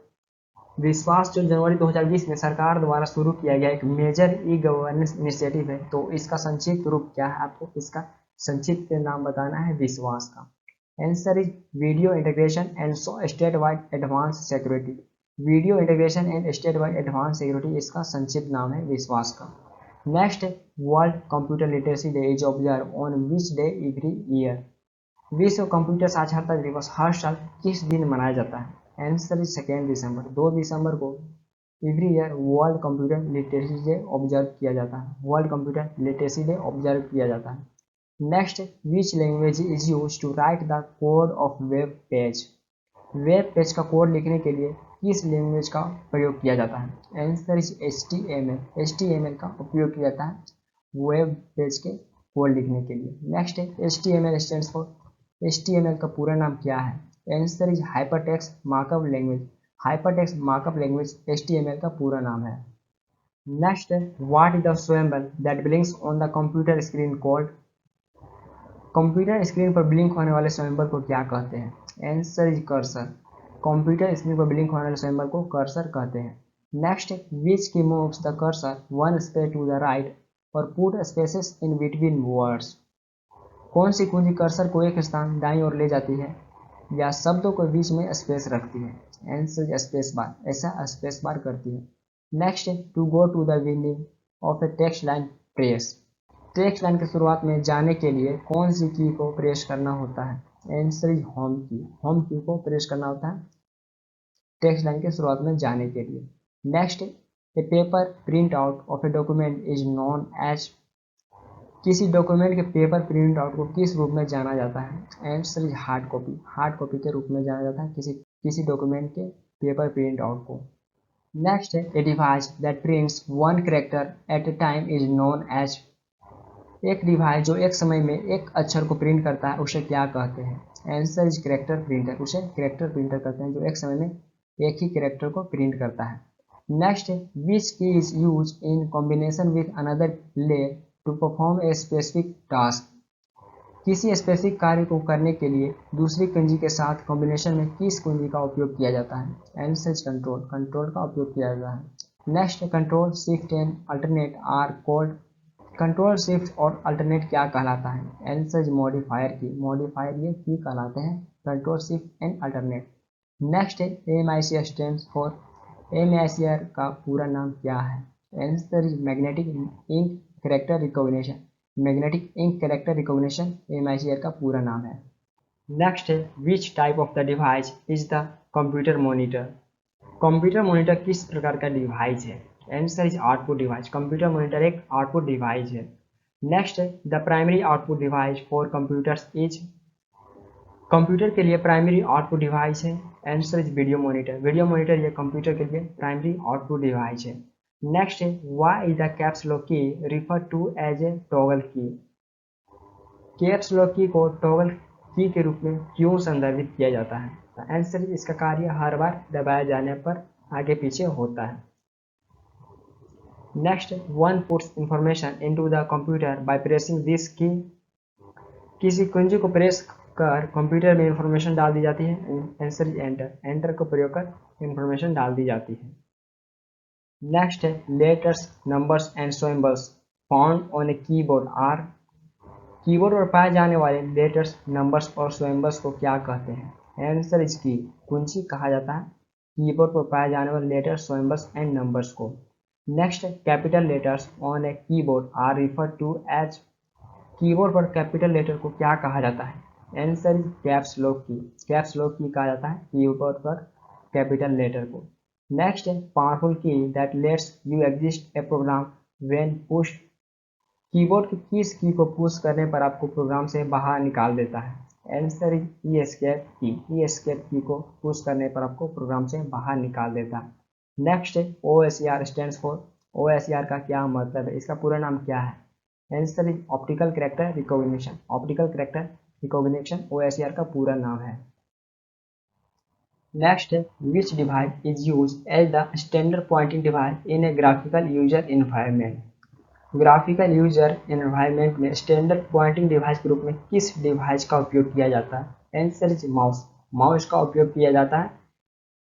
Vishwas जो जनवरी 2020 में सरकार द्वारा शुरू किया गया एक मेजर ई गवर्नेंस इनिशिएटिव है, तो इसका संक्षिप्त रूप क्या है, आपको इसका संक्षिप्त नाम बताना है विश्वास का। Answer is video integration and state wide advance security. Video integration and state wide advance security इसका संक्षिप्त नाम है विश्वास का। Next, world computer literacy day is observe on which day every year. विश्व कंप्यूटर साक्षरता दिवस हर साल किस दिन मनाया जाता है। आंसर इज 2 दिसंबर। 2 दिसंबर को every year world computer literacy day observe किया जाता है। World computer literacy day observe किया जाता है। Next, which language is use to write the code of web page. Web page का कोड लिखने के लिए किस लैंग्वेज का प्रयोग किया जाता है। Answer is HTML। HTML का उपयोग किया जाता है वेब पेज के कोड लिखने के लिए। नेक्स्ट है HTML स्टैंड्स फॉर। HTML का पूरा नाम क्या है। Answer is hypertext markup language. Hypertext markup language HTML का पूरा नाम है। नेक्स्ट है what is the symbol that blinks on the computer screen called. Computer screen पर ब्लिंक होने वाले सिंबल को क्या कहते हैं। Answer is cursor. Computer screen पर ब्लिंक होने वाले सिंबल को कर्सर कहते हैं। Next, which key moves the cursor 1 space to the right or put spaces in between words. कौन सी कुंजी कर्सर को एक स्थान दाईं ओर ले जाती है या शब्दों के बीच में स्पेस रखती है। Answer space bar. ऐसा स्पेस बार करती है। Next, to go to the beginning of a text line press. Text line की शुरुआत में जाने के लिए कौन सी की को प्रेस करना होता है? आंसर इज होम की। होम की को प्रेस करना होता है टेक्स्ट लाइन की शुरुआत में जाने के लिए। Next, a paper print out of a document is known as. किसी डॉक्यूमेंट के पेपर प्रिंट आउट को किस रूप में जाना जाता है? Answer is hard copy. Hard copy के रूप में जाना जाता है किसी डॉक्यूमेंट के पेपर प्रिंट आउट को। नेक्स्ट है, a device that prints one character at a time is known as. एक डिवाइस जो एक समय में एक अक्षर को प्रिंट करता है उसे क्या कहते हैं? Answer is character printer. उसे कैरेक्टर प्रिंटर कहते हैं जो एक समय में एक ही कैरेक्टर को प्रिंट करता है। Next, which key is use in combination with another layer to perform a specific task. किसी स्पेसिफिक कार्य को करने के लिए दूसरी कुंजी के साथ कॉम्बिनेशन में किस कुंजी का उपयोग किया जाता है? Answer is control. कंट्रोल का उपयोग किया जाता है। Next, control shift and alternate are called. Control shift और अल्टरनेट क्या कहलाता है? Answer is modifier key. Modifier ये की कहलाते हैं control shift and alternate. Next है, एमआईसीआर स्टैंड्स फॉर। एमआईसीआर का पूरा नाम क्या है? Answer is magnetic ink character recognition. Magnetic ink character recognition MICR का पूरा नाम है। नेक्स्ट है, which type of the device is the computer monitor. Computer monitor किस प्रकार का डिवाइस है? Answer is output device. Computer monitor एक आउटपुट डिवाइस है। Next, the primary output device for computers is. Computer के लिए प्राइमरी आउटपुट डिवाइस है। Answer is video monitor. Video monitor ये कंप्यूटर के लिए प्राइमरी आउटपुट डिवाइस है। नेक्स्ट है, why is the caps lock key refer to as a toggle key. Caps lock key को toggle की के रूप में क्यों संदर्भित किया जाता है? आंसर इज इसका कार्य हर बार दबाए जाने पर आगे पीछे होता है। Next, one puts information into the computer by pressing this की। किसी कुंजी को प्रेस कर कंप्यूटर में इंफॉर्मेशन डाल दी जाती है। Answer is enter. एंटर को प्रयोग कर इंफॉर्मेशन डाल दी जाती है। नेक्स्ट है, letters numbers and symbols found on a keyboard are. Keyboard पर पाए जाने वाले लेटर्स नंबर्स और सिंबल्स को क्या कहते हैं? आंसर इज की। कुंजी कहा जाता है कीबोर्ड पर पाए जाने वाले लेटर्स सिंबल्स एंड नंबर्स को। Next, capital letters on a keyboard are refer to as. Keyboard पर कैपिटल लेटर को क्या कहा जाता है? Answer is caps lock key. Caps lock key कहा जाता है कीबोर्ड पर कैपिटल लेटर को। नेक्स्ट है, powerful key that lets you exist a program when pushed. Keyboard की किस की को पुश करने पर आपको प्रोग्राम से बाहर निकाल देता है? आंसर इज ई एस्केप की। ई एस्केप की को पुश करने पर आपको प्रोग्राम से बाहर निकाल देता है। नेक्स्ट है, OSR स्टैंड्स फॉर। OSR का क्या मतलब है? इसका पूरा नाम क्या है? Answer is optical character recognition. Optical character recognition OSR का पूरा नाम है। नेक्स्ट है, which device is use as the standard pointing device in a graphical user environment. Graphical user environment में स्टैंडर्ड पॉइंटिंग डिवाइस के रूप में किस डिवाइस का उपयोग किया जाता है? Answer is mouse. माउस का उपयोग किया जाता है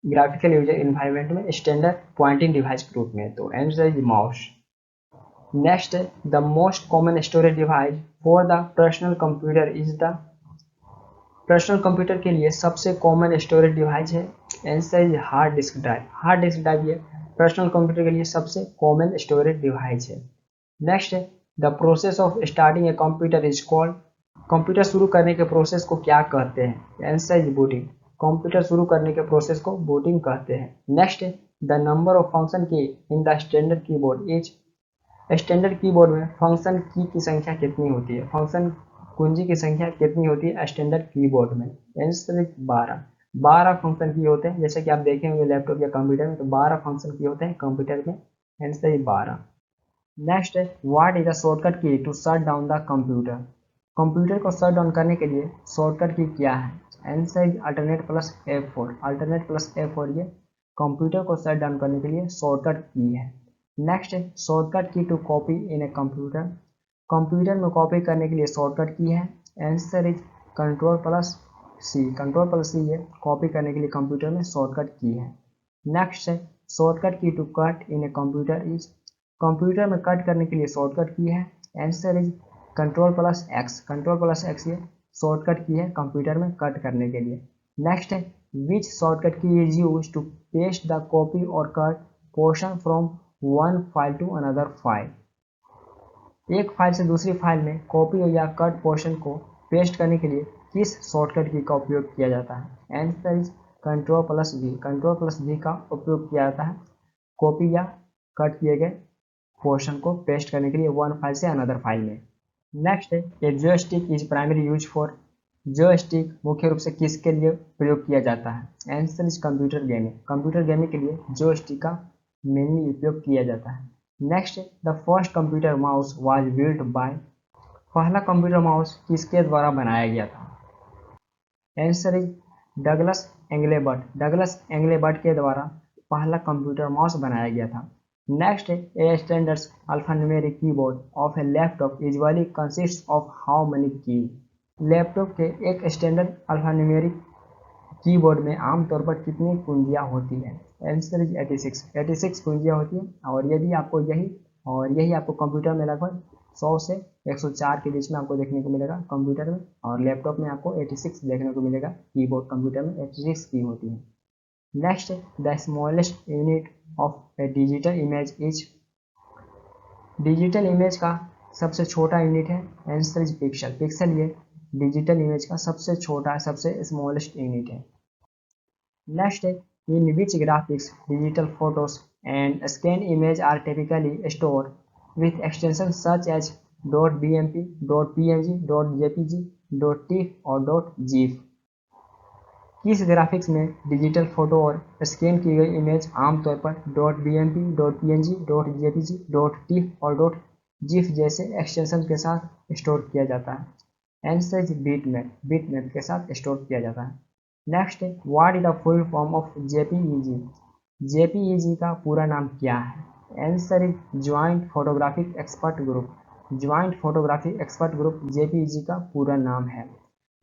ग्राफिकल यूजर एनवायरनमेंट में स्टैंडर्ड पॉइंटिंग डिवाइस के रूप में, तो answer is mouse. Next, the most common storage device for the personal computer is the. Personal computer के लिए सबसे कॉमन स्टोरेज डिवाइस है। Answer is hard disk drive. Hard disk drive ये personal computer के लिए सबसे कॉमन स्टोरेज डिवाइस है। Next है, the process of starting A computer is called. Computer शुरू करने के प्रोसेस को क्या कहते हैं? Answer is booting. कंप्यूटर शुरू करने के प्रोसेस को बूटिंग कहते हैं। नेक्स्ट है, द नंबर ऑफ फंक्शन की in the standard keyboard is. Standard keyboard में फंक्शन की संख्या कितनी होती है? फंक्शन कुंजी की संख्या कितनी होती है स्टैंडर्ड कीबोर्ड में? Answer is 12। 12 फंक्शन की होते हैं, जैसे कि आप देखे होंगे लैपटॉप या कंप्यूटर में, तो 12 फंक्शन की होते हैं कंप्यूटर में। Answer is 12। नेक्स्ट है, what is the shortcut key to shut down the computer. Computer को शट डाउन करने के लिए शॉर्टकट की क्या है? Answer is alternate plus F4। Alternate plus F4 ये कंप्यूटर को शट डाउन करने के लिए शॉर्टकट की है। नेक्स्ट है, shortcut key to copy in a computer. Computer में कॉपी करने के लिए शॉर्टकट की है। Answer is control plus C। Control plus C ये कॉपी करने के लिए कंप्यूटर में शॉर्टकट की है। नेक्स्ट है, shortcut key to cut in a computer is. Computer में कट करने के लिए शॉर्टकट की है। Answer is control plus X। Control plus X ये शॉर्टकट की है कंप्यूटर में कट करने के लिए। नेक्स्ट है, which shortcut key is use to paste the copy or cut portion from one file to another file. एक file से दूसरी फाइल में कॉपी या कट पोर्शन को पेस्ट करने के लिए किस शॉर्टकट की का उपयोग किया जाता है? Answer is Ctrl+V। Ctrl+V का उपयोग किया जाता है कॉपी या कट किए गए पोर्शन को पेस्ट करने के लिए वन फाइल से अनदर फाइल में। नेक्स्ट है a joystick is primary use for. Joystick मुख्य रूप से किसके लिए प्रयोग किया जाता है? Answer is computer gaming. Computer gaming के लिए जॉयस्टिक का मेनली उपयोग किया जाता है। Next the first computer mouse was built by. पहला कंप्यूटर माउस किसके द्वारा बनाया गया था? Answer is Douglas Engelbart. Douglas Engelbart के द्वारा पहला कंप्यूटर माउस बनाया गया था। Next a standard alphanumeric keyboard of A laptop usually consist of how many की। लैपटॉप के एक स्टैंडर्ड अल्फान्यूमेरिक कीबोर्ड में आमतौर पर कितनी कुंजियां होती हैं? Answer is 86। 86 कुंजियां होती हैं और यदि आपको यही आपको कंप्यूटर में लगभग 100 से 104 के बीच में आपको देखने को मिलेगा कंप्यूटर में, और लैपटॉप में आपको 86 देखने को मिलेगा। कीबोर्ड कंप्यूटर में 86 की होती है। Next the smallest unit of a digital image is. Digital image का सबसे छोटा यूनिट है आंसर इज पिक्सल। पिक्सल ये डिजिटल इमेज का सबसे छोटा सबसे स्मॉलेस्ट यूनिट है। Next in which graphics digital photos and scan image are typically store with extension such as .bmp, .png, .jpg, .tif और .gif। किस ग्राफिक्स में डिजिटल फोटो और स्कैन की गई इमेज आमतौर पर .bmp, .png, .jpg, .tif और .gif जैसे एक्सटेंशन के साथ स्टोर किया जाता है? Answer is bitmap. बिटमैप के साथ स्टोर किया जाता है। Next what is the full form of JPEG. JPEG का पूरा नाम क्या है? Answer is joint photographic expert group. Joint photographic expert group JPEG का पूरा नाम है।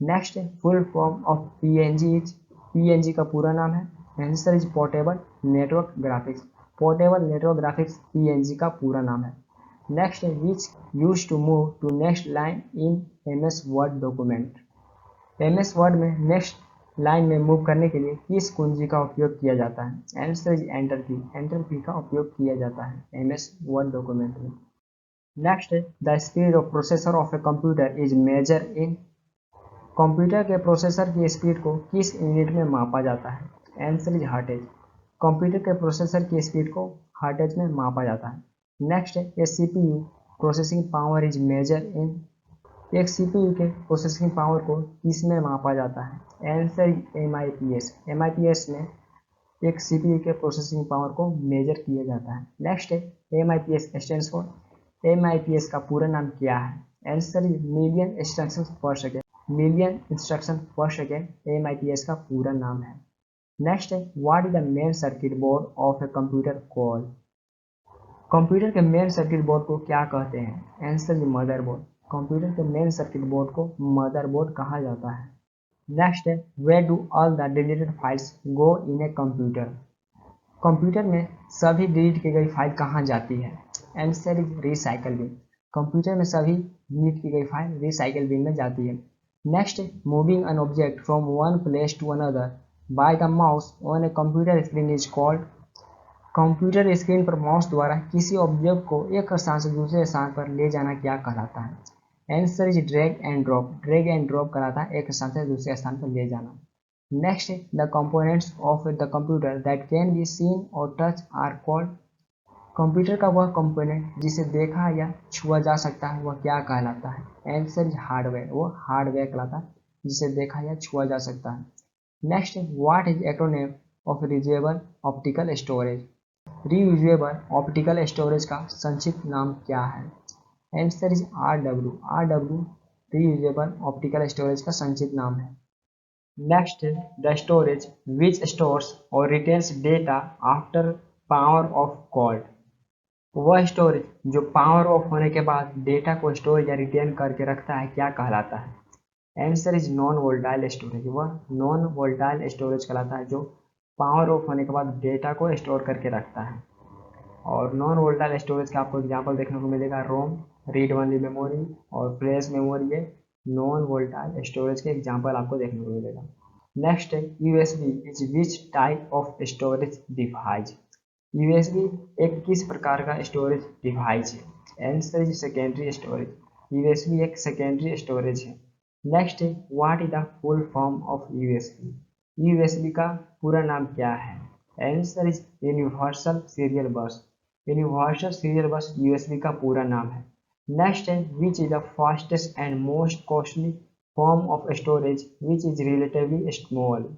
Next full form of PNG is. PNG का पूरा नाम है answer is portable network graphics. Portable network graphics PNG का पूरा नाम है। Next which use to move to next line in MS Word document. MS word में नेक्स्ट लाइन में मूव करने के लिए किस कुंजी का उपयोग किया जाता है? Answer is enter key. Enter key का उपयोग किया जाता है एमएस वर्ड डॉक्यूमेंट में। Next the speed of processor of a computer is measure in. Computer के प्रोसेसर की स्पीड को किस यूनिट में मापा जाता है? Answer is hertz. कंप्यूटर के प्रोसेसर की स्पीड को हर्टेज में मापा जाता है। Next a CPU processing power is measure in. एक सीपीयू के प्रोसेसिंग पावर को किसमें मापा जाता है? Answer MIPS. एमआईपीएस में एक सीपीयू के प्रोसेसिंग पावर को मेजर किया जाता है। Next MIPS stands for. MIPS का पूरा नाम क्या है? Answer million instruction per second. Million instruction per second MIPS का पूरा नाम है। Next what is the main circuit board of a computer called. Computer के मेन सर्किट बोर्ड को क्या कहते हैं? Answer is motherboard. कंप्यूटर के मेन सर्किट बोर्ड को मदरबोर्ड कहा जाता है। नेक्स्ट है where do all the deleted files go in a computer. Computer में सभी डिलीट की गई फाइल कहाँ जाती है? Answer is recycle bin. Computer में सभी डिलीट की गई फाइल रिसाइकल बिन में जाती है। Next moving an object from one place to another by the mouse on a computer screen is called. Computer screen पर माउस द्वारा किसी ऑब्जेक्ट को एक स्थान से दूसरे स्थान पर ले जाना क्या कहलाता है? Answer is drag and drop. Drag and drop कहलाता है एक स्थान से दूसरे स्थान पर ले जाना। Next the components of the computer that can be seen और टच आर कॉल्ड। कंप्यूटर का वह कंपोनेंट जिसे देखा या छुआ जा सकता है वह क्या कहलाता है? Answer is hardware. वो हार्डवेयर कहलाता है जिसे देखा या छुआ जा सकता है। Next what is acronym of reusable optical storage. Reusable optical storage का संक्षिप्त नाम क्या है? Answer is RW। RW reusable optical storage का संक्षिप्त नाम है। Next the storage which stores or retains data after power off called. वह स्टोरेज जो पावर ऑफ होने के बाद डेटा को स्टोर या रिटेन करके रखता है क्या कहलाता है? Answer is non volatile storage. वह नॉन वोल्टाइल स्टोरेज कहलाता है जो पावर ऑफ होने के बाद डेटा को स्टोर करके रखता है। और नॉन वोल्टाइल स्टोरेज का आपको एग्जांपल देखने को मिलेगा रोम, रीड ओनली मेमोरी और फ्लैश मेमोरी। ये नॉन वोल्टाइल स्टोरेज के एग्जांपल आपको देखने को मिलेगा। Next USB is which type of storage device. USB एक किस प्रकार का स्टोरेज डिवाइस है? Answer is secondary storage. USB एक सेकेंडरी स्टोरेज है। नेक्स्ट है what is the full form of USB? USB का पूरा नाम क्या है? आंसर इज यूनिवर्सल सीरियल बस। यूनिवर्सल सीरियल बस यूएसबी का पूरा नाम है। नेक्स्ट है which is the fastest and most costly form of storage which is relatively small?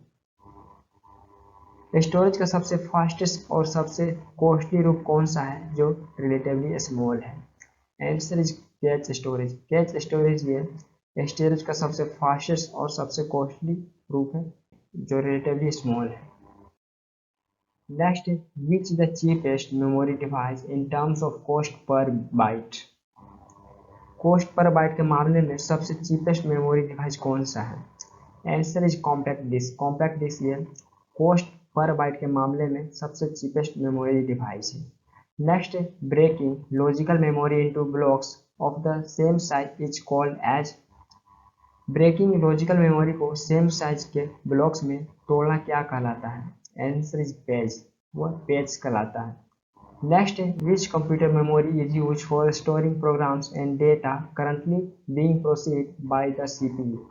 Storage का सबसे फास्टेस्ट और सबसे कॉस्टली रूप कौन सा है जो रिलेटिवली स्मॉल है? Answer is cache storage. Cache storage ये स्टोरेज का सबसे फास्टेस्ट और सबसे कॉस्टली रूप है जो रिलेटिवली स्मॉल है। Next which the cheapest memory device in terms of cost per byte? Cost per byte के मामले में सबसे चीपेस्ट मेमोरी डिवाइस कौन सा है? Answer is compact disc. Compact disc ये कॉस्ट पर बाइट के मामले में सबसे चीपेस्ट मेमोरी डिवाइस है। Next breaking logical memory into blocks of the same size is called as? Breaking logical memory को सेम साइज के ब्लॉक्स में तोड़ना क्या कहलाता है? Answer is page. वह पेज कहलाता है। Next which computer memory is use for storing programs and data currently being processed by the CPU?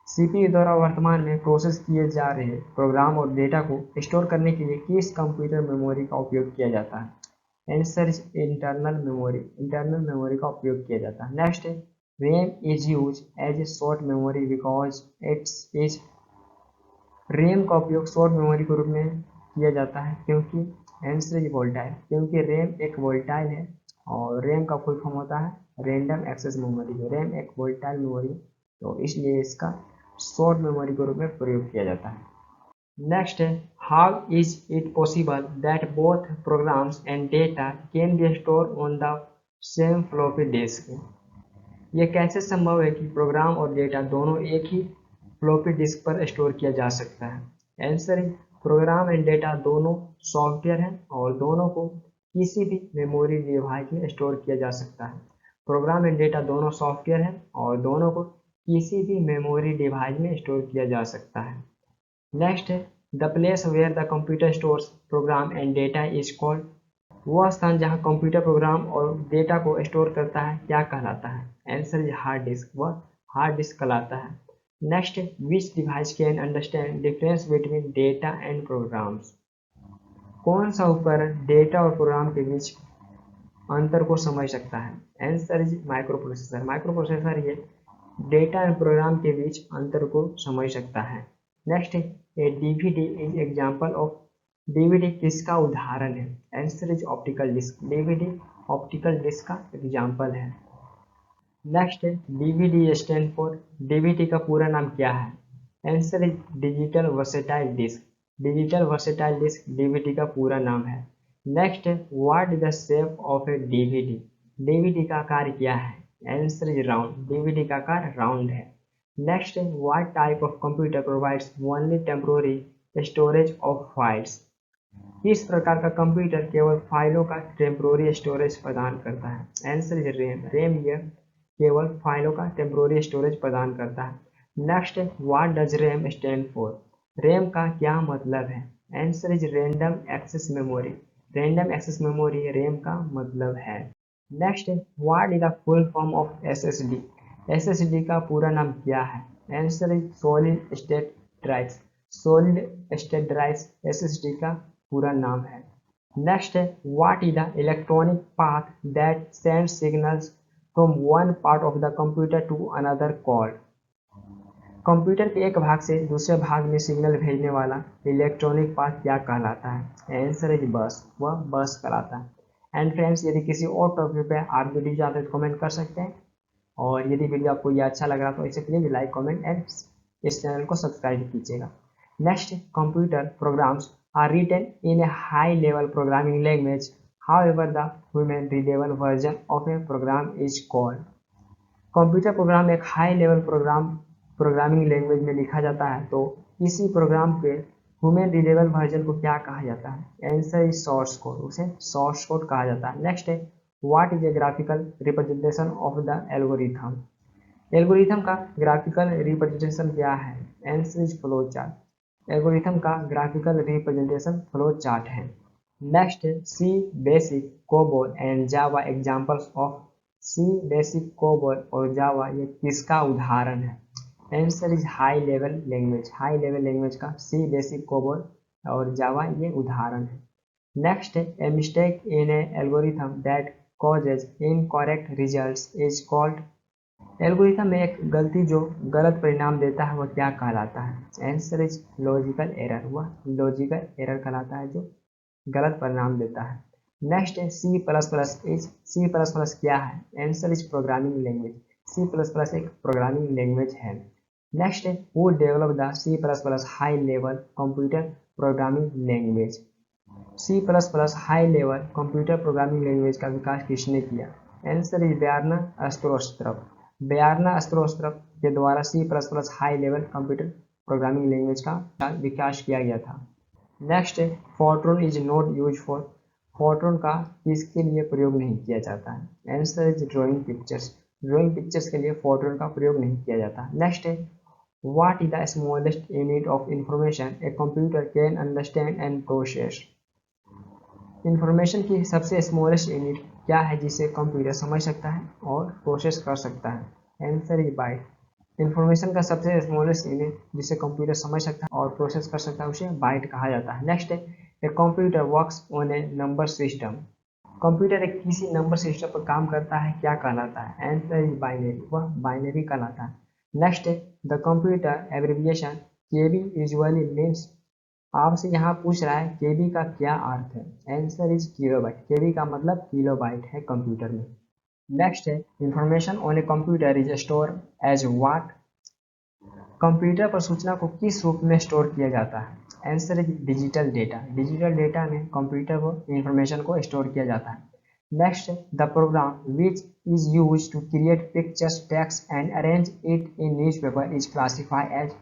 CPU द्वारा वर्तमान में प्रोसेस किए जा रहे प्रोग्राम और डेटा को स्टोर करने के लिए किस कंप्यूटर मेमोरी का उपयोग किया जाता है? Answer is internal memory. Internal memory का उपयोग किया जाता है। Next RAM is use as a short memory because it's is? RAM का उपयोग शॉर्ट मेमोरी के रूप में किया जाता है क्योंकि? Answer is volatile. क्योंकि रैम एक वोल्टाइल है और रैम का फुल फॉर्म होता है रैंडम एक्सेस मेमोरी। रैम एक वोल्टाइल मेमोरी तो इसलिए इसका शॉर्ट मेमोरी के रूप में प्रयोग किया जाता है। नेक्स्ट है how is it possible that both programs and data can be store on the same floppy disk? यह कैसे संभव है कि प्रोग्राम और डेटा दोनों एक ही फ्लॉपी डिस्क पर स्टोर किया जा सकता है? आंसर है प्रोग्राम एंड डेटा दोनों सॉफ्टवेयर हैं और दोनों को किसी भी मेमोरी डिवाइस में स्टोर किया जा सकता है। प्रोग्राम एंड डेटा दोनों सॉफ्टवेयर हैं और दोनों को किसी भी मेमोरी डिवाइस में स्टोर किया जा सकता है। नेक्स्ट है the place where the computer stores program and data is called? वह स्थान जहां कंप्यूटर प्रोग्राम और डेटा को स्टोर करता है क्या कहलाता है? Answer is hard disk. वह हार्ड डिस्क कहलाता है। Next which device can understand difference between data and programs? कौन सा उपकरण डेटा और प्रोग्राम के बीच अंतर को समझ सकता है? Answer is microprocessor. Microprocessor ये डेटा एंड प्रोग्राम के बीच अंतर को समझ सकता है। Next a DVD is example of? DVD किसका उदाहरण है? आंसर इज ऑप्टिकल डिस्क। डीवीडी ऑप्टिकल डिस्क का एग्जांपल है। Next DVD stand for? DVD का पूरा नाम क्या है? Answer is digital versatile disc. Digital versatile disc DVD का पूरा नाम है। Next what is the shape of A DVD? DVD का आकार क्या है? Answer is round. डीवीडी का आकार राउंड है। Next what type of computer provides only temporary storage of files? किस प्रकार का कंप्यूटर केवल फाइलों का टेम्पोररी स्टोरेज प्रदान करता है? Answer is RAM. रैम यह केवल फाइलों का टेम्पोररी स्टोरेज प्रदान करता है। Next what does RAM stand for? RAM का क्या मतलब है? Answer is random access memory. Random access memory RAM का मतलब है। Next what is the full form of SSD? SSD का पूरा नाम क्या है? Answer is solid state drives. Solid state drives SSD का पूरा नाम है। Next what is the electronic path that sends signals from one part of the computer to another called? Computer के एक भाग से दूसरे भाग में सिग्नल भेजने वाला इलेक्ट्रॉनिक पाथ क्या कहलाता है? आंसर इज बस। वह बस कहलाता है। एंड फ्रेंड्स यदि किसी और टॉपिक पे आप वीडियो चाहते हैं तो कमेंट कर सकते हैं और यदि वीडियो आपको ये अच्छा लग रहा तो इसे प्लीज लाइक कमेंट एंड इस चैनल को सब्सक्राइब कीजिएगा। Next computer programs are written in a high level programming language however the human readable version of a program is called? Computer program एक हाई लेवल प्रोग्रामिंग लैंग्वेज में लिखा जाता है तो इसी प्रोग्राम के ह्यूमन रीडेबल वर्जन को क्या कहा जाता है? Answer is source code. उसे सोर्स कोड कहा जाता है। नेक्स्ट है what is a graphical representation of the algorithm? Algorithm का ग्राफिकल रिप्रेजेंटेशन क्या है? Answer is flow chart. Algorithm का ग्राफिकल रिप्रेजेंटेशन फ्लो चार्ट है। नेक्स्ट है C BASIC, COBOL and Java examples of. C BASIC, COBOL और Java ये किसका उदाहरण है? Answer is high level language. High level language का सी बेसिक, कोबोल और जावा ये उदाहरण है। नेक्स्ट है a mistake in A algorithm that causes incorrect results is called। Algorithm में एक गलती जो गलत परिणाम देता है वह क्या कहलाता है? Answer is logical error. वह लॉजिकल एरर कहलाता है जो गलत परिणाम देता है। नेक्स्ट है C plus plus is. C plus plus क्या है? Answer is programming language. C plus plus एक प्रोग्रामिंग लैंग्वेज है। नेक्स्ट है who develop the C plus plus high level computer programming language. C plus plus high level computer programming language का विकास किसने किया? Answer is ब्यारना अस्त्रोस्त्रव। ब्यारना Stroustrup के द्वारा C plus plus high level computer programming language का विकास किया गया था। नेक्स्ट है Fortran is not use for. Fortran का किसके लिए प्रयोग नहीं किया जाता है? Answer is drawing pictures. Drawing pictures के लिए फोर्ट्रॉन का प्रयोग नहीं किया जाता। नेक्स्ट है what is the smallest unit of information a computer can understand and process. Information की सबसे स्मॉलेस्ट यूनिट क्या है जिसे कंप्यूटर समझ सकता है और प्रोसेस कर सकता है? Answer is bite. इंफॉर्मेशन का सबसे स्मॉलेस्ट यूनिट जिसे कंप्यूटर समझ सकता है और प्रोसेस कर सकता है उसे बाइट कहा जाता है। नेक्स्ट है a computer works on A number system. Computer एक किसी नंबर सिस्टम पर काम करता है, क्या कहलाता है? Answer is binary. वह बाइनरी कहलाता है। नेक्स्ट है the computer abbreviation KB usually means. आपसे यहाँ पूछ रहा है केबी का क्या अर्थ है? Answer is kilobyte. केबी का मतलब किलोबाइट है कंप्यूटर में। नेक्स्ट है information on a computer is store as what. Computer पर सूचना को किस रूप में स्टोर किया जाता है? Answer is digital data. Digital data में कंप्यूटर को इंफॉर्मेशन को स्टोर किया जाता है। Next the program which is use to create pictures text and arrange it in newspaper is classified as.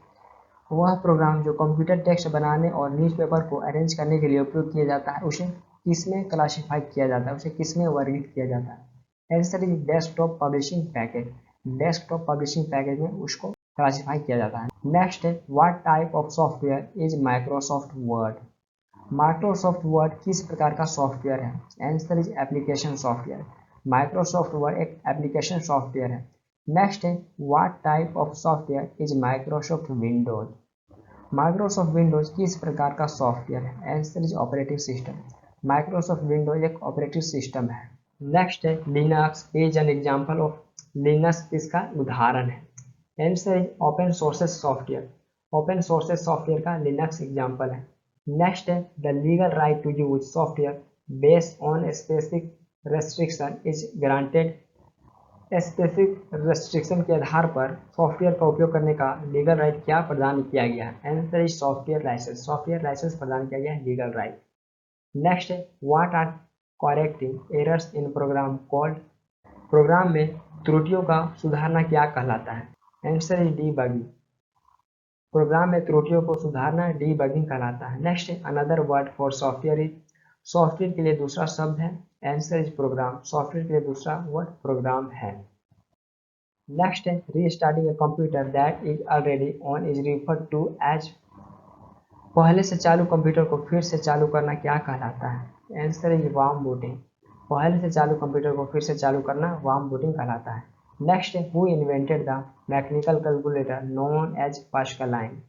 वह प्रोग्राम जो कंप्यूटर टेक्स्ट बनाने और न्यूज़पेपर को अरेंज करने के लिए उपयोग किया जाता है उसे किसमें क्लासिफाई किया जाता है? उसे किसमें वर्गीकृत किया जाता है? Answer is desktop publishing package. Desktop publishing package में उसको क्लासिफाई किया जाता है। नेक्स्ट है what type of software is Microsoft word. Microsoft word किस प्रकार का सॉफ्टवेयर है? Answer is application software. Microsoft word एक एप्लीकेशन सॉफ्टवेयर है। नेक्स्ट है what type of software is Microsoft Windows. Microsoft Windows किस प्रकार का सॉफ्टवेयर है? Answer is operating system. Microsoft Windows एक ऑपरेटिंग सिस्टम है। नेक्स्ट है Linux is an example of. Linux किसका उदाहरण है? Answer is open sources software. Open sources software का लिनक्स एग्जांपल है। नेक्स्ट है the legal right to use software based on specific restriction is granted. Specific restriction के आधार पर software का उपयोग करने का लीगल राइट क्या प्रदान किया गया है? Answer is software licence. Software licence प्रदान किया गया है लीगल राइट। नेक्स्ट है what are correcting errors in program called. Program में त्रुटियों का सुधारना क्या कहलाता है? Answer is debugging. प्रोग्राम में त्रुटियों को सुधारना डीबगिंग कहलाता है। Next another word for software is. Software के लिए दूसरा शब्द है आंसर इज प्रोग्राम। सॉफ्टवेयर के लिए दूसरा वर्ड प्रोग्राम है। नेक्स्ट है restarting a computer that is already on is referred to as. पहले से चालू कंप्यूटर को फिर से चालू करना क्या कहलाता है? Answer is warm booting. पहले से चालू कंप्यूटर को फिर से चालू करना वार्म बूटिंग कहलाता है। Next who invented the mechanical calculator known as Pascaline.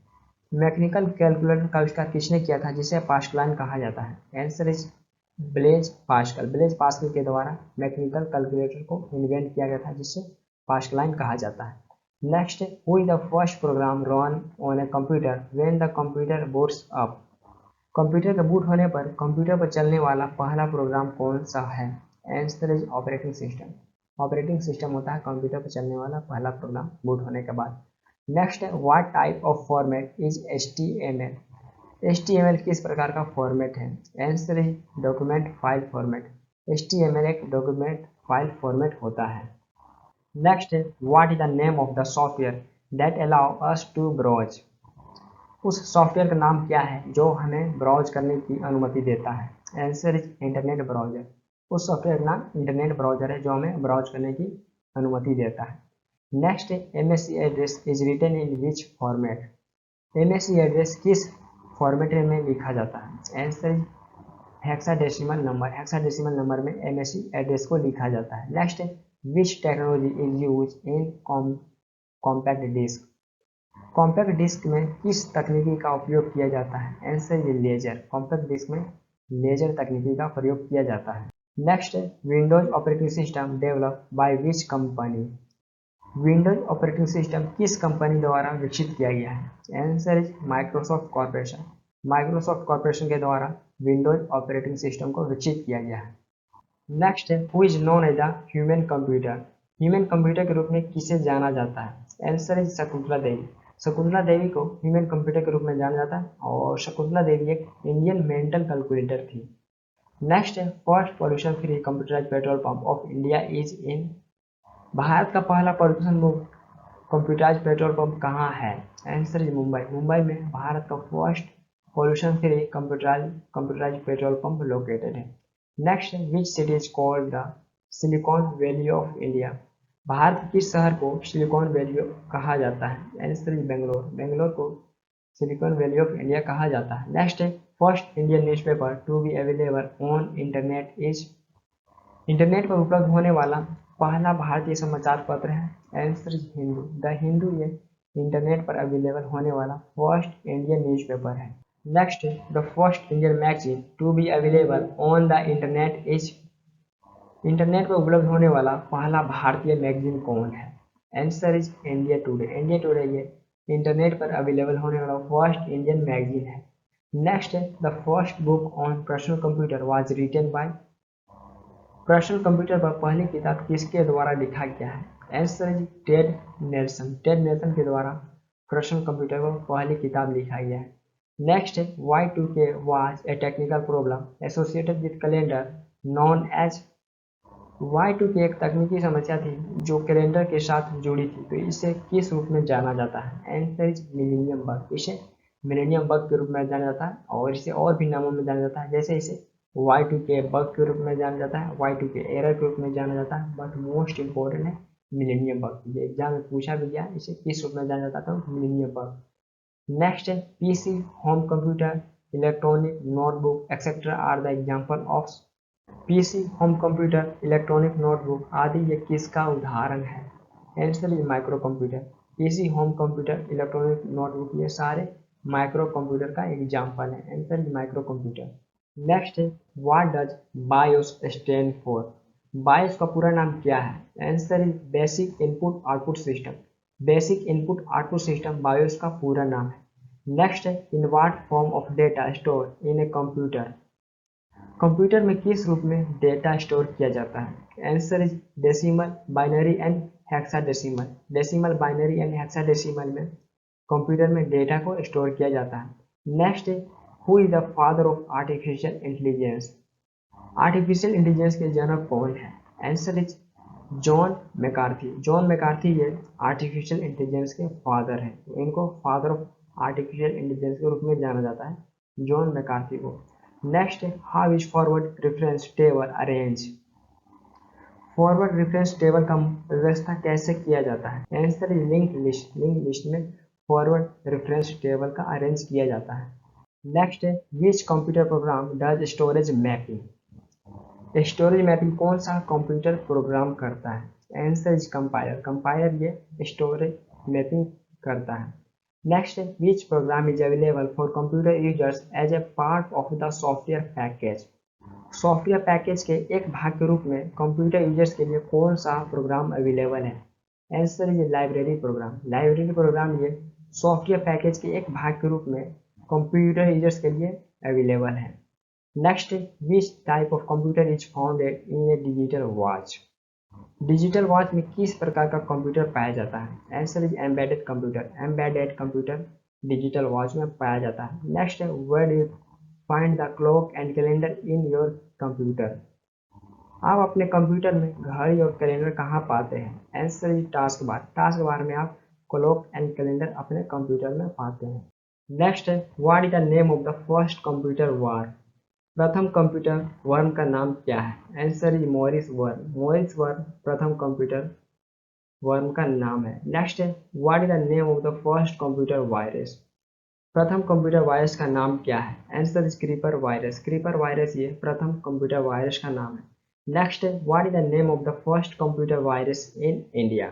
Mechanical calculator का आविष्कार किसने किया था जिसे पास्कलाइन कहा जाता है? Answer is Blaise Pascal. Blaise Pascal के द्वारा मैकेनिकल कैलकुलेटर को इन्वेंट किया गया था जिसे पास्कलाइन कहा जाता है। Next who is the first program run on a computer when the computer boots up. Computer के बूट होने पर कंप्यूटर पर चलने वाला पहला प्रोग्राम कौन सा है? Answer is operating system. Operating system होता है कंप्यूटर पर चलने वाला पहला प्रोग्राम बूट होने के बाद। नेक्स्ट है what type of format is HTML। HTML किस प्रकार का फॉर्मेट है? Answer is document file format. HTML एक डॉक्यूमेंट फाइल फॉर्मेट होता है। नेक्स्ट है what is the name of the software that allow us to browse. उस सॉफ्टवेयर का नाम क्या है जो हमें ब्राउज करने की अनुमति देता है? Answer is internet browser. उस सॉफ्टवेयर का नाम इंटरनेट ब्राउजर है जो हमें ब्राउज करने की अनुमति देता है। Next MSC address is written in which format. MSC address किस फॉर्मेट में लिखा जाता है? आंसर इज हेक्साडेसिमल नंबर में एमएससी एड्रेस को लिखा जाता है। नेक्स्ट है which technology is use in compact disc. Compact disc में किस तकनीकी का उपयोग किया जाता है? आंसर ये लेजर। कॉम्पैक्ट डिस्क में लेजर तकनीकी का प्रयोग किया जाता है। नेक्स्ट है Windows operating system develop by which company. Windows operating system किस कंपनी द्वारा विकसित किया गया है? Answer is Microsoft corporation. Microsoft corporation के द्वारा विंडोज ऑपरेटिंग सिस्टम को विकसित किया गया है। नेक्स्ट है who is known as the human computer. Human computer के रूप में किसे जाना जाता है? Answer is Shakuntala Devi. शकुंतला देवी को ह्यूमन कंप्यूटर के रूप में जाना जाता है और शकुंतला देवी एक इंडियन मेंटल कैलकुलेटर थी। नेक्स्ट है first pollution free computerise petrol pump of India is in. Bharat का पहला प्रदूषण मुक्त कंप्यूटराइज पेट्रोल पंप कहाँ है? Answer is Mumbai. मुंबई में भारत का first pollution free computerise petrol pump located है। Next which city is called the Silicon Valley of India. Bharat के किस शहर को सिलिकॉन वैली कहा जाता है? Answer is Bangalore. बेंगलोर को सिलिकॉन वैली ऑफ इंडिया कहा जाता है। नेक्स्ट है first Indian newspaper to be available on internet is. Internet पर उपलब्ध होने वाला पहला भारतीय समाचार पत्र है? Answer is Hindu. The Hindu ये इंटरनेट पर अवेलेबल होने वाला फर्स्ट इंडियन न्यूज़पेपर है। Next the first Indian magazine to be available on the internet is. Internet पर उपलब्ध होने वाला पहला भारतीय मैगजीन कौन है? Answer is India Today. India Today ये इंटरनेट पर अवेलेबल होने वाला फर्स्ट इंडियन मैगजीन है। Next the first book on personal computer was written by. Personal computer पर पहली किताब किसके द्वारा लिखा गया है? Answer is Ted Nelson. Ted Nelson के द्वारा पर्सनल कंप्यूटर पर पहली किताब लिखा गया है। नेक्स्ट है Y2K was a technical problem associated with calendar known as. Y2K एक तकनीकी समस्या थी जो कैलेंडर के साथ जुड़ी थी, तो इसे किस रूप में जाना जाता है? Answer is millennium bug. इसे मिलेनियम बग के रूप में जाना जाता है और इसे और भी नामों में जाना जाता है, जैसे इसे Y2K बग के रूप में जाना जाता है, Y2K एरर के रूप में जाना जाता है, बट मोस्ट इंपॉर्टेंट है मिलेनियम बग। ये एग्जाम में पूछा भी गया, इसे किस रूप में जाना जाता था? Millennium bug. नेक्स्ट है PC, home computer, electronic notebook etcetera are the example of. PC, home computer, electronic notebook आदि ये किसका उदाहरण है? Answer is microcomputer. PC, home computer, electronic notebook ये सारे माइक्रो कंप्यूटर का एग्जाम्पल है। Answer is microcomputer. Next है what does BIOS stand for. BIOS का पूरा नाम क्या है? Answer is basic input output system. Basic input output system BIOS का पूरा नाम है। नेक्स्ट है in what form of data store in a computer. Computer में किस रूप में डेटा स्टोर किया जाता है? Answer is decimal, binary and hexadecimal. Decimal, binary and hexadecimal में कंप्यूटर में डेटा को स्टोर किया जाता है। नेक्स्ट है who is the father of artificial intelligence. Artificial intelligence के जनक कौन है? Answer is John McCarthy. John McCarthy ये आर्टिफिशियल इंटेलिजेंस के फादर हैं, तो इनको फादर ऑफ आर्टिफिशियल इंटेलिजेंस के रूप में जाना जाता है, जॉन मैकार्थी को। Next how is forward reference table arrange. Forward reference table का व्यवस्था कैसे किया जाता है? Answer is link list. Link list में फॉरवर्ड रेफरेंस टेबल का अरेंज किया जाता है। नेक्स्ट है which computer program does storage mapping. Storage mapping कौन सा कंप्यूटर प्रोग्राम करता है? Answer is compiler. कंपाइलर ये स्टोरेज मैपिंग करता है। Next which program is available for computer users as a part of the software package. Software package के एक भाग के रूप में कंप्यूटर यूजर्स के लिए कौन सा प्रोग्राम अवेलेबल है? Answer is library program. Library program ये सॉफ्टवेयर पैकेज के एक भाग के रूप में कंप्यूटर यूजर्स के लिए अवेलेबल है। Next which type of computer is founded in a digital watch. Digital watch में किस प्रकार का कंप्यूटर पाया जाता है? Answer is embedded computer. Embedded computer digital watch में पाया जाता है। Next where do you find the clock and calendar in your computer. आप अपने कंप्यूटर में घड़ी और कैलेंडर कहाँ पाते हैं? Answer is task bar. Task bar में आप क्लॉक एंड कैलेंडर अपने कंप्यूटर में पाते हैं। Next what is the name of the first computer worm. प्रथम कंप्यूटर वर्म का नाम क्या है? Answer is Morris worm. Morris worm प्रथम कंप्यूटर वर्म का नाम है। Next what is the name of the first computer virus. प्रथम कंप्यूटर वायरस का नाम क्या है? Answer is creeper virus. Creeper virus ये प्रथम कंप्यूटर वायरस का नाम है। नेक्स्ट है, what is the name of the first computer virus in India?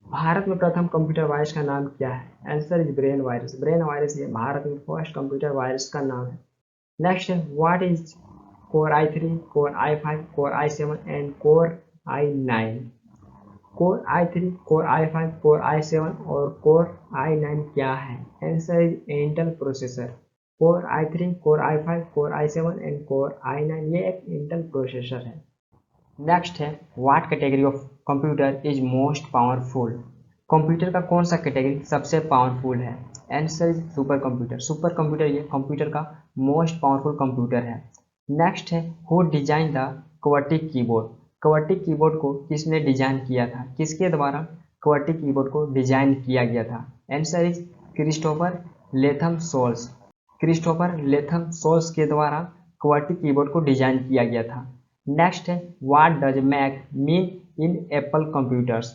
Bharat में प्रथम कंप्यूटर वायरस का नाम क्या है? Answer is brain virus. Brain virus ये भारत में फर्स्ट कंप्यूटर वायरस का नाम है। नेक्स्ट है, what is core i3, core i5, core i7 and core i9? Core i3, core i5, core i7 और कोर i9 क्या है? Answer is Intel processor. Core i3, core i5, core i7 and core i9 ये एक Intel processor है। Next है, what category of computer is most powerful? Computer का कौन सा कैटेगरी सबसे पावरफुल है? Answer is super computer. Super computer ये कंप्यूटर का मोस्ट पावरफुल कंप्यूटर है। नेक्स्ट है, हु डिजाइन द क्वर्टिक कीबोर्ड? क्वर्टिक कीबोर्ड को किसने डिजाइन किया था? किसके द्वारा क्वर्टिक कीबोर्ड को डिजाइन किया गया था? Answer is Christopher Latham Sholes. Christopher Latham Sholes के द्वारा क्वर्टिक कीबोर्ड को डिजाइन किया गया था। नेक्स्ट है, what does Mac mean in Apple computers?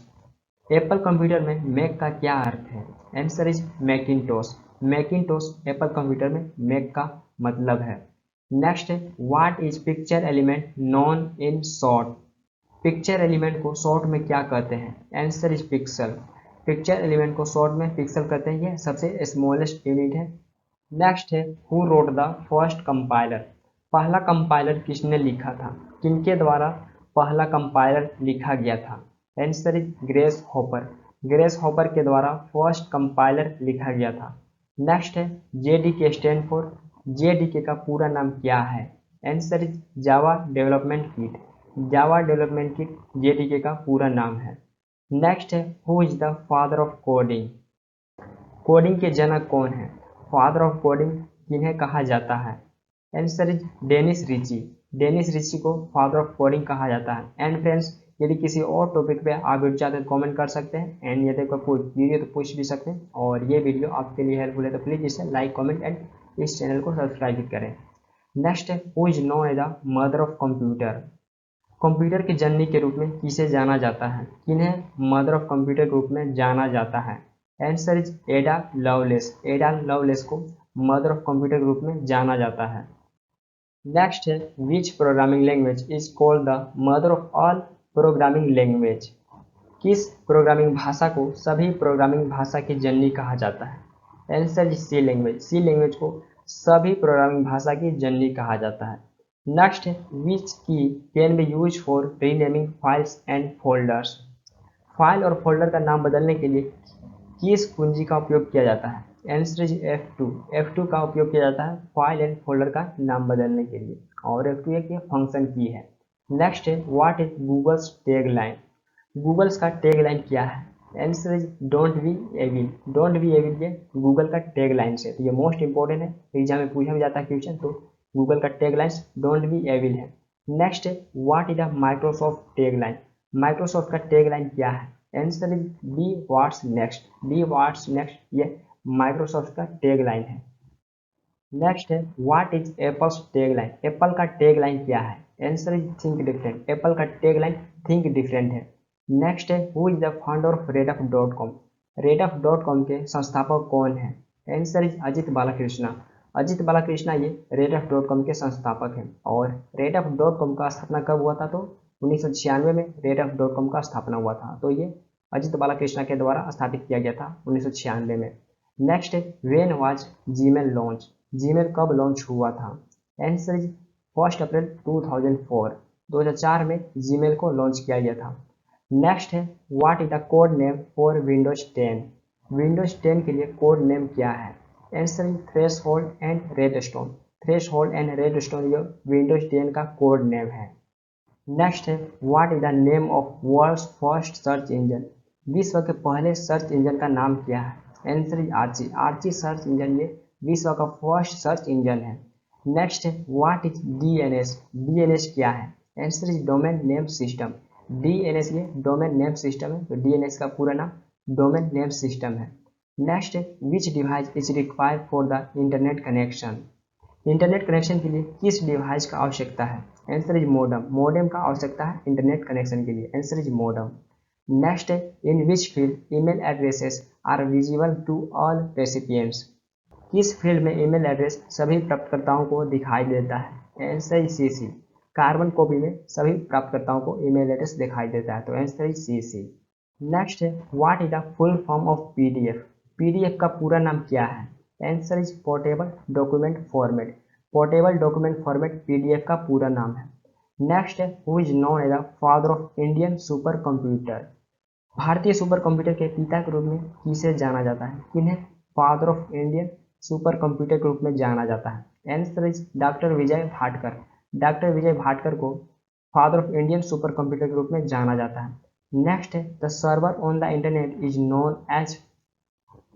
Apple computer में मैक का क्या अर्थ है? Answer is Macintosh. Macintosh Apple computer में मैक का मतलब है। नेक्स्ट है, what is picture element known in short? Picture element को शॉर्ट में क्या कहते हैं? Answer is pixel. Picture element को शॉर्ट में पिक्सल कहते हैं, ये सबसे स्मॉलेस्ट यूनिट है। नेक्स्ट है, who wrote the first compiler? पहला कंपाइलर किसने लिखा था? किनके द्वारा पहला कंपाइलर लिखा गया था? Answer is grace hopper. Grace hopper के द्वारा फर्स्ट कंपाइलर लिखा गया था। नेक्स्ट है, जेडीके स्टैंड फॉर? जेडीके का पूरा नाम क्या है? Answer is Java development kit. Java development kit JDK का पूरा नाम है। नेक्स्ट है, who is the father of coding? Coding के जनक कौन है? फादर ऑफ कोडिंग किन्हें कहा जाता है? Answer is Dennis Ritchie. Dennis Ritchie को फादर ऑफ कोडिंग कहा जाता है। एंड फ्रेंड्स, यदि किसी और टॉपिक पे आप वीडियो चाहते हैं तो कमेंट कर सकते हैं, एंड यदि कोई वीडियो तो पूछ भी सकते हैं, और ये वीडियो आपके लिए हेल्पफुल है तो प्लीज़ इसे लाइक, कमेंट एंड इस चैनल को सब्सक्राइब भी करें। नेक्स्ट है, who is known as the mother of computer? Computer की जननी के रूप में किसे जाना जाता है? किन्हें मदर ऑफ कंप्यूटर के रूप में जाना जाता है? आंसर इज एडा लवलेस। एडा लवलेस को मदर ऑफ कंप्यूटर के रूप में जाना जाता है। नेक्स्ट है, विच programming language is called the mother of all programming language? किस प्रोग्रामिंग भाषा को सभी प्रोग्रामिंग भाषा की जननी कहा जाता है? Answer is C language. C language को सभी प्रोग्रामिंग भाषा की जननी कहा जाता है। नेक्स्ट है, विच की can be use for renaming files and folders? File और फोल्डर का नाम बदलने के लिए किस कुंजी का उपयोग किया जाता है? Answer is F2। F2 का उपयोग किया जाता है फाइल एंड फोल्डर का नाम बदलने के लिए, और F2 एक फंक्शन की है। नेक्स्ट है, what is Google's tag line? Google's का टैग लाइन क्या है? Answer is don't be evil. Don't be evil ये गूगल का टैग लाइन है, तो ये मोस्ट इंपॉर्टेंट है, एग्जाम में पूछा भी जाता है क्वेश्चन, तो गूगल का tag line don't be evil है। नेक्स्ट है, what is the Microsoft tag line? Microsoft का टैग लाइन क्या है? Answer is be what's next. Be what's next ये माइक्रोसॉफ्ट का टैग लाइन है। नेक्स्ट है, what is Apple's tag line? Apple का टैग लाइन क्या है? Answer is think different. Apple का टैग लाइन थिंक डिफरेंट है। नेक्स्ट है, who is the founder of रेडफ.com? रेडफ.com के संस्थापक कौन है? Answer is Ajit Balakrishna. अजित बालाकृष्णा ये रेडफ.com के संस्थापक हैं, और रेडफ.com का स्थापना कब हुआ था? तो 1996 में रेडफ.com का स्थापना हुआ था, तो ये अजित बालाकृष्णा के द्वारा स्थापित किया गया था 1996 में। नेक्स्ट है, when was Gmail launch? Gmail कब लॉन्च हुआ था? आंसर इज 1 अप्रैल 2004। 2004 में जीमेल को लॉन्च किया गया था। नेक्स्ट है, what is the code name for Windows 10? Windows 10 के लिए कोड नेम क्या है? Answer is threshold and Redstone. Threshold and Redstone ये विंडोज 10 का कोड नेम है। नेक्स्ट है, what is the name of world's first search engine? विश्व के पहले सर्च इंजन का नाम क्या है? Answer is Archie. Archie search engine ये विश्व का फर्स्ट सर्च इंजन है। नेक्स्ट है, व्हाट इज डीएनएस? डीएनएस क्या है? Answer is domain name system. DNS ये डोमेन नेम सिस्टम है, तो डीएनएस का पूरा नाम डोमेन नेम सिस्टम है। नेक्स्ट है, which device is required for the internet connection? Internet connection के लिए किस डिवाइस का आवश्यकता है? Answer is modem. मोडेम का आवश्यकता है इंटरनेट कनेक्शन के लिए। Answer is modem. नेक्स्ट है, in which field email addresses are visible to all recipients? किस फील्ड में ईमेल एड्रेस सभी प्राप्तकर्ताओं को दिखाई देता है? Answer C C. Carbon copy में सभी प्राप्तकर्ताओं को ईमेल एड्रेस दिखाई देता है, तो आंसर सी सी। नेक्स्ट है, what is the full form of PDF? PDF का पूरा नाम क्या है? Answer is portable document format. Portable document format PDF का पूरा नाम है। नेक्स्ट है, who is known as the father of Indian super computer? भारतीय सुपर कंप्यूटर के पिता के रूप में किसे जाना जाता है? किन्हें father of Indian super computer के रूप में जाना जाता है? Answer is doctor Vijay Bhatkar. Doctor Vijay Bhatkar को father of Indian super computer के रूप में जाना जाता है। नेक्स्ट है, the server on the internet is known as?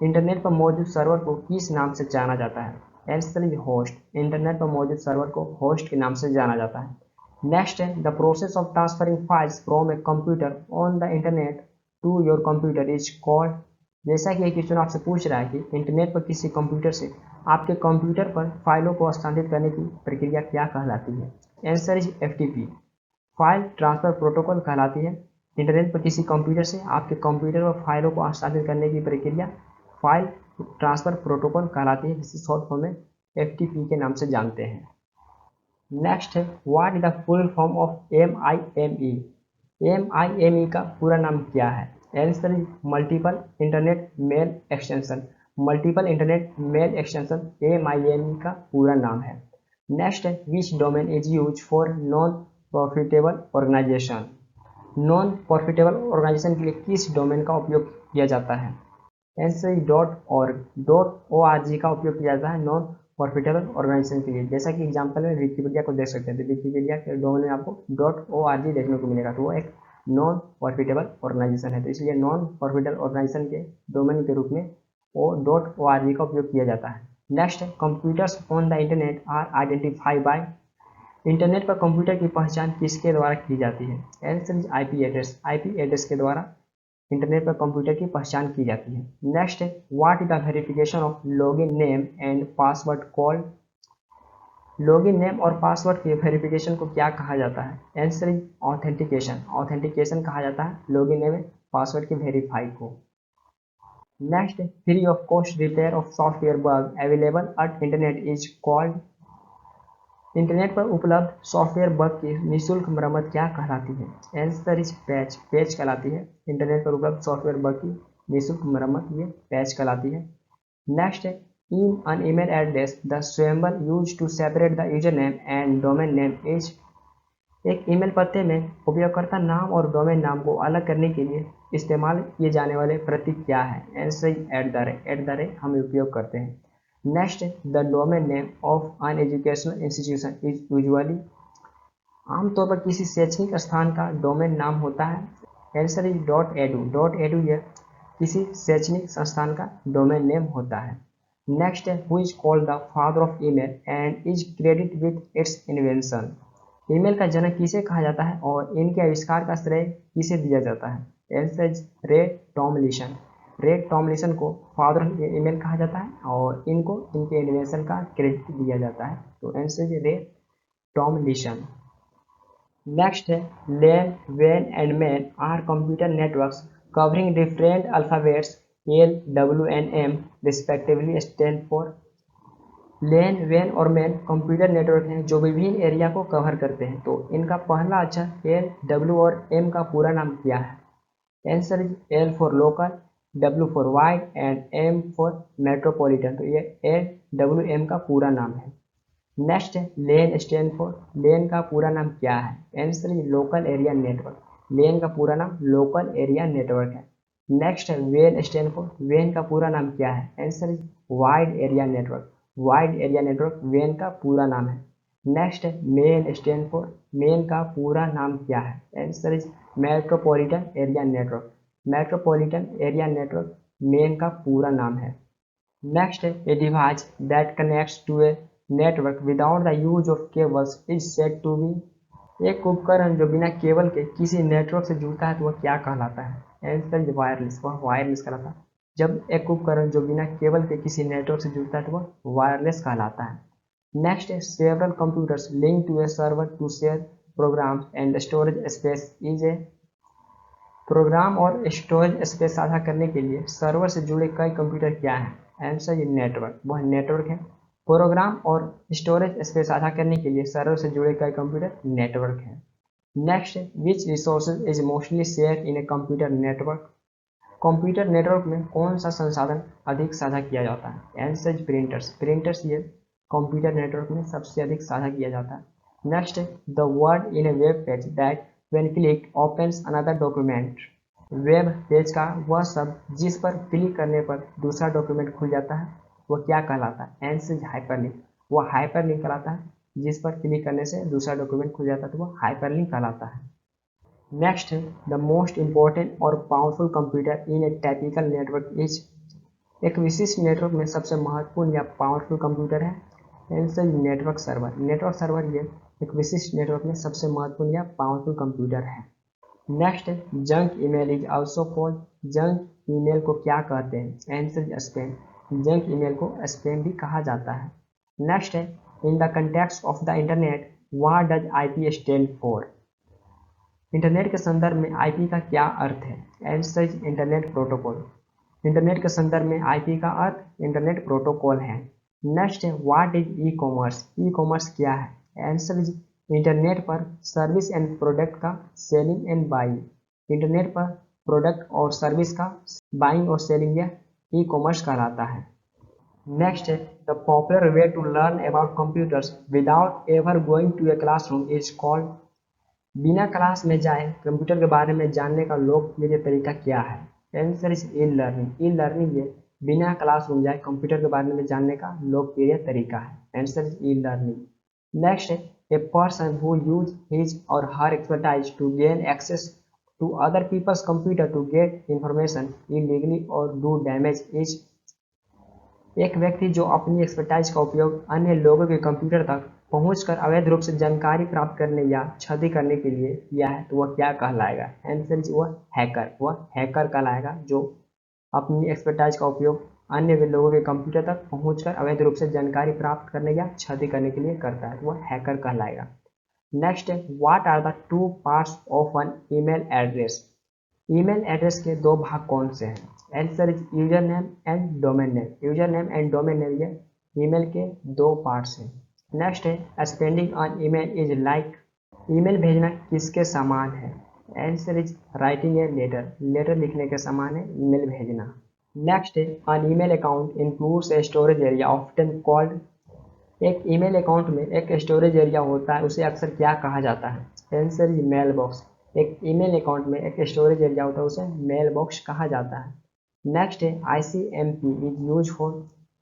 Internet पर मौजूद सर्वर को किस नाम से जाना जाता है? Answer is host. इंटरनेट पर मौजूद सर्वर को होस्ट के नाम से जाना जाता है। नेक्स्ट है, the process of transferring files from a computer on the internet to your computer is called? जैसा कि एक क्वेश्चन आपसे पूछ रहा है कि इंटरनेट पर किसी कंप्यूटर से आपके कंप्यूटर पर फाइलों को हस्तांतरित करने की प्रक्रिया क्या कहलाती है? Answer is FTP. File transfer protocol कहलाती है। इंटरनेट पर किसी कंप्यूटर से आपके कंप्यूटर पर फाइलों को हस्तांतरित करने की प्रक्रिया फाइल ट्रांसफर प्रोटोकॉल कहलाती है, जिसे शॉर्ट फॉर्म में एफटीपी के नाम से जानते हैं। नेक्स्ट है, what is the full form of MIME? MIME का पूरा नाम क्या है? Answer is multiple internet mail extension. Multiple internet mail extension MIME का पूरा नाम है। नेक्स्ट है, which domain is use for non profitable organisation? Non profitable organisation के लिए किस डोमेन का उपयोग किया जाता है? आंसर इज .org का उपयोग किया जाता है नॉन प्रॉफिटेबल ऑर्गेनाइजेशन के लिए। जैसा कि एग्जांपल में विकिपीडिया को देख सकते हैं, तो विकिपीडिया के डोमेन में आपको .org देखने को मिलेगा, तो वो एक नॉन प्रॉफिटेबल ऑर्गेनाइजेशन है, तो इसलिए नॉन प्रॉफिटेबल ऑर्गेनाइजेशन के डोमेन के रूप में वो .org का उपयोग किया जाता है। Next, computers on the internet are identify by? Internet पर कंप्यूटर की पहचान किसके द्वारा की जाती है? Answer is IP address. IP address के द्वारा इंटरनेट पर कंप्यूटर की पहचान की जाती है। नेक्स्ट है, what is the verification of log n name and password called? Login name और पासवर्ड के वेरिफिकेशन को क्या कहा जाता है? Answer is authentication. ऑथेंटिकेशन कहा जाता है लॉगिन नेम पासवर्ड के वेरीफाई को। Next, free of cost repair of software bug available at internet is called? Internet पर उपलब्ध सॉफ्टवेयर बग की निःशुल्क मरम्मत क्या कहलाती है? Answer is patch. पैच कहलाती है इंटरनेट पर उपलब्ध सॉफ्टवेयर बग की निःशुल्क मरम्मत, ये पैच कहलाती है। नेक्स्ट है, in an email address the symbol use to separate the user name and domain name is? एक ईमेल पते में उपयोगकर्ता नाम और डोमेन नाम को अलग करने के लिए इस्तेमाल किए जाने वाले प्रतीक क्या है? Answer is @ at the rate हम उपयोग करते हैं। Next, the domain name of an educational institution is usually? आमतौर पर किसी शैक्षणिक स्थान का डोमेन नाम होता है? Answer is .edu। यह किसी शैक्षणिक संस्थान का डोमेन नेम होता है। नेक्स्ट है, who is called the father of email and is credit with its invention? Email का जनक किसे कहा जाता है और इनके आविष्कार का श्रेय किसे दिया जाता है? Answer is Ray Tomlinson. रे टॉमलिंसन को फादर ऑफ ईमेल कहा जाता है और इनको इनके इन्वेंशन का क्रेडिट दिया जाता है, तो answer is Ray Tomlinson. Next है, लेन, वेन and MAN are computer networks covering different alphabets L, W and M respectively stand for? LAN, वेन और मैन कंप्यूटर नेटवर्क हैं जो विभिन्न एरिया को कवर करते हैं, तो इनका पहला अक्षर L, W और M का पूरा नाम क्या है? Answer is L for local, W for wide and M for metropolitan, तो ये LWM का पूरा नाम है। नेक्स्ट है, लेन स्टैंड फॉर? लेन का पूरा नाम क्या है? Answer is local area network. LAN का पूरा नाम लोकल एरिया नेटवर्क है। नेक्स्ट है, वेन स्टैंड फॉर? वेन का पूरा नाम क्या है? Answer is wide area network. Wide area network वेन का पूरा नाम है। नेक्स्ट है, मेन स्टैंड फॉर? मेन का पूरा नाम क्या है? Answer is metropolitan area network. Metropolitan area network MAN का पूरा नाम है। नेक्स्ट है, a device that connects to a network without the use of cables is said to be? एक उपकरण जो बिना केबल के किसी नेटवर्क से जुड़ता है तो वह क्या कहलाता है? Answer is wireless. वह वायरलेस कहलाता है। जब एक उपकरण जो बिना केबल के किसी नेटवर्क से जुड़ता है तो वह वायरलेस कहलाता है। नेक्स्ट है, several computers link to a server to share programs and storage space is a? Program और स्टोरेज स्पेस साझा करने के लिए सर्वर से जुड़े कई कंप्यूटर क्या हैं? आंसर नेटवर्क, वह नेटवर्क है। प्रोग्राम और स्टोरेज स्पेस साझा करने के लिए सर्वर से जुड़े कई कंप्यूटर नेटवर्क है। Next, which resources is mostly share in a computer network. Computer network में कौन सा संसाधन अधिक साझा किया जाता है। आंसर प्रिंटर्स, प्रिंटर्स ये कंप्यूटर नेटवर्क में सबसे अधिक साझा किया जाता है। Next, the word in A web page that when click opens another document. Web page का वह शब्द जिस पर क्लिक करने पर दूसरा डॉक्यूमेंट खुल जाता है वह क्या कहलाता है। आंसर हाइपरलिंक, वह हाइपरलिंक कहलाता है। जिस पर क्लिक करने से दूसरा डॉक्यूमेंट खुल जाता है तो वह हाइपरलिंक कहलाता है। नेक्स्ट है द मोस्ट इम्पोर्टेंट और powerful computer in A typical network is. एक विशिष्ट नेटवर्क में सबसे महत्वपूर्ण या पावरफुल कंप्यूटर है। Answer network server, network server ये एक विशिष्ट नेटवर्क में सबसे महत्वपूर्ण या पावरफुल कंप्यूटर है। नेक्स्ट है junk email is also called. Junk email को क्या कहते हैं। आंसर स्पैम, जंक ईमेल को स्पैम भी कहा जाता है। नेक्स्ट है in the context of the internet what does IP stand for. Internet के संदर्भ में आईपी का क्या अर्थ है। आंसर इंटरनेट प्रोटोकॉल, इंटरनेट के संदर्भ में आईपी का अर्थ इंटरनेट प्रोटोकॉल है। नेक्स्ट है what is e commerce. E commerce क्या है। आंसर इज इंटरनेट पर सर्विस एंड प्रोडक्ट का सेलिंग एंड बाइंग। इंटरनेट पर प्रोडक्ट और सर्विस का बाइंग और सेलिंग यह ई कॉमर्स कहलाता है। नेक्स्ट है the popular way to learn about computers without ever going to a classroom is called. बिना क्लास में जाए कंप्यूटर के बारे में जानने का लोकप्रिय तरीका क्या है। Answer is e learning, e learning ये बिना क्लासरूम जाए कंप्यूटर के बारे में जानने का लोकप्रिय तरीका है। Answer is e learning. Next है a person who use his or her expertise to gain access to other people's computer to get information illegally or do damage is. एक व्यक्ति जो अपनी एक्सपर्टाइज का उपयोग अन्य लोगों के कंप्यूटर तक पहुंचकर अवैध रूप से जानकारी प्राप्त करने या क्षति करने के लिए किया है तो वह क्या कहलाएगा। आंसर वह हैकर, वह हैकर कहलाएगा जो अपनी एक्सपर्टाइज का उपयोग अन्य लोगों के कंप्यूटर तक पहुंचकर अवैध रूप से जानकारी प्राप्त करने या क्षति करने के लिए करता है तो वह हैकर कहलाएगा। नेक्स्ट है what are the two parts of an email address. Email address के दो भाग कौन से हैं। Answer is user name and domain name, user name and domain name ये ईमेल के दो पार्ट्स हैं। नेक्स्ट है spending on email is like. Email भेजना किसके समान है। Answer is writing a letter, letter लिखने के समान है ईमेल भेजना। नेक्स्ट है on email account includes a storage area often called. एक ईमेल अकाउंट में एक स्टोरेज एरिया होता है उसे अक्सर क्या कहा जाता है। आंसर इज मेल बॉक्स, एक ईमेल अकाउंट में एक स्टोरेज एरिया होता है उसे मेल बॉक्स कहा जाता है। नेक्स्ट है ICMP is use for.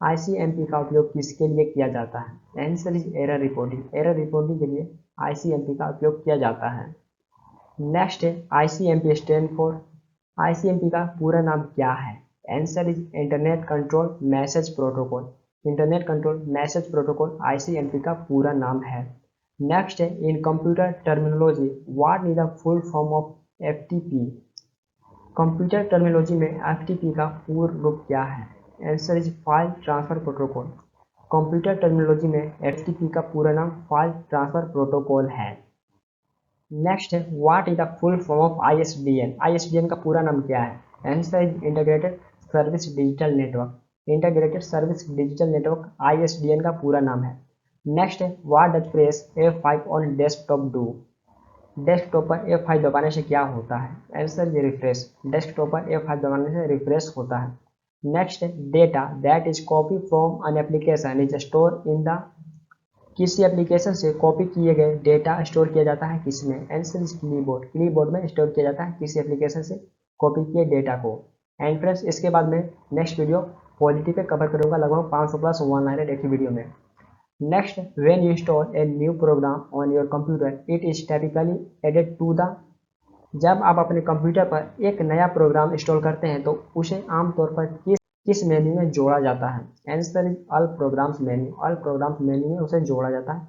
ICMP का उपयोग किसके लिए किया जाता है। Answer is error reporting, error reporting के लिए ICMP का उपयोग किया जाता है। नेक्स्ट है ICMP स्टैंड फॉर। ICMP का पूरा नाम क्या है। Answer is internet control message protocol, internet control message protocol ICMP का पूरा नाम है। नेक्स्ट है इन computer terminology what is the full form of FTP। Computer terminology में FTP का पूर्ण रूप क्या है। Answer is file transfer protocol, computer terminology में FTP का पूरा नाम फाइल ट्रांसफर प्रोटोकॉल है। नेक्स्ट है what is the full form of ISDN। ISDN का पूरा नाम क्या है। Answer is integrated service digital network, integrated service digital network ISDN का पूरा नाम है। नेक्स्ट है what does press F5 on desktop do. Desktop पर F5 दबाने से क्या होता है। आंसर ये रिफ्रेश, डेस्कटॉप पर F5 दबाने से रिफ्रेश होता है। नेक्स्ट है data that is copy from an application is store in the. किसी एप्लीकेशन से कॉपी किए गए डेटा स्टोर किया जाता है किसमें। आंसर इज कीबोर्ड, कीबोर्ड में स्टोर किया जाता है किसी एप्लीकेशन से कॉपी किए डेटा को। एंड फ्रेंड्स इसके बाद में next video positive pay cover करूंगा लगभग 500 प्लस वन लाइनर एक ही वीडियो में। Next, when you install a new program on your computer, it is typically added to the। जब आप अपने कंप्यूटर पर एक नया प्रोग्राम इंस्टॉल करते हैं तो उसे आमतौर पर किस मेन्यू में जोड़ा जाता है। Answer is all programmes menu, all programmes menu में उसे जोड़ा जाता है।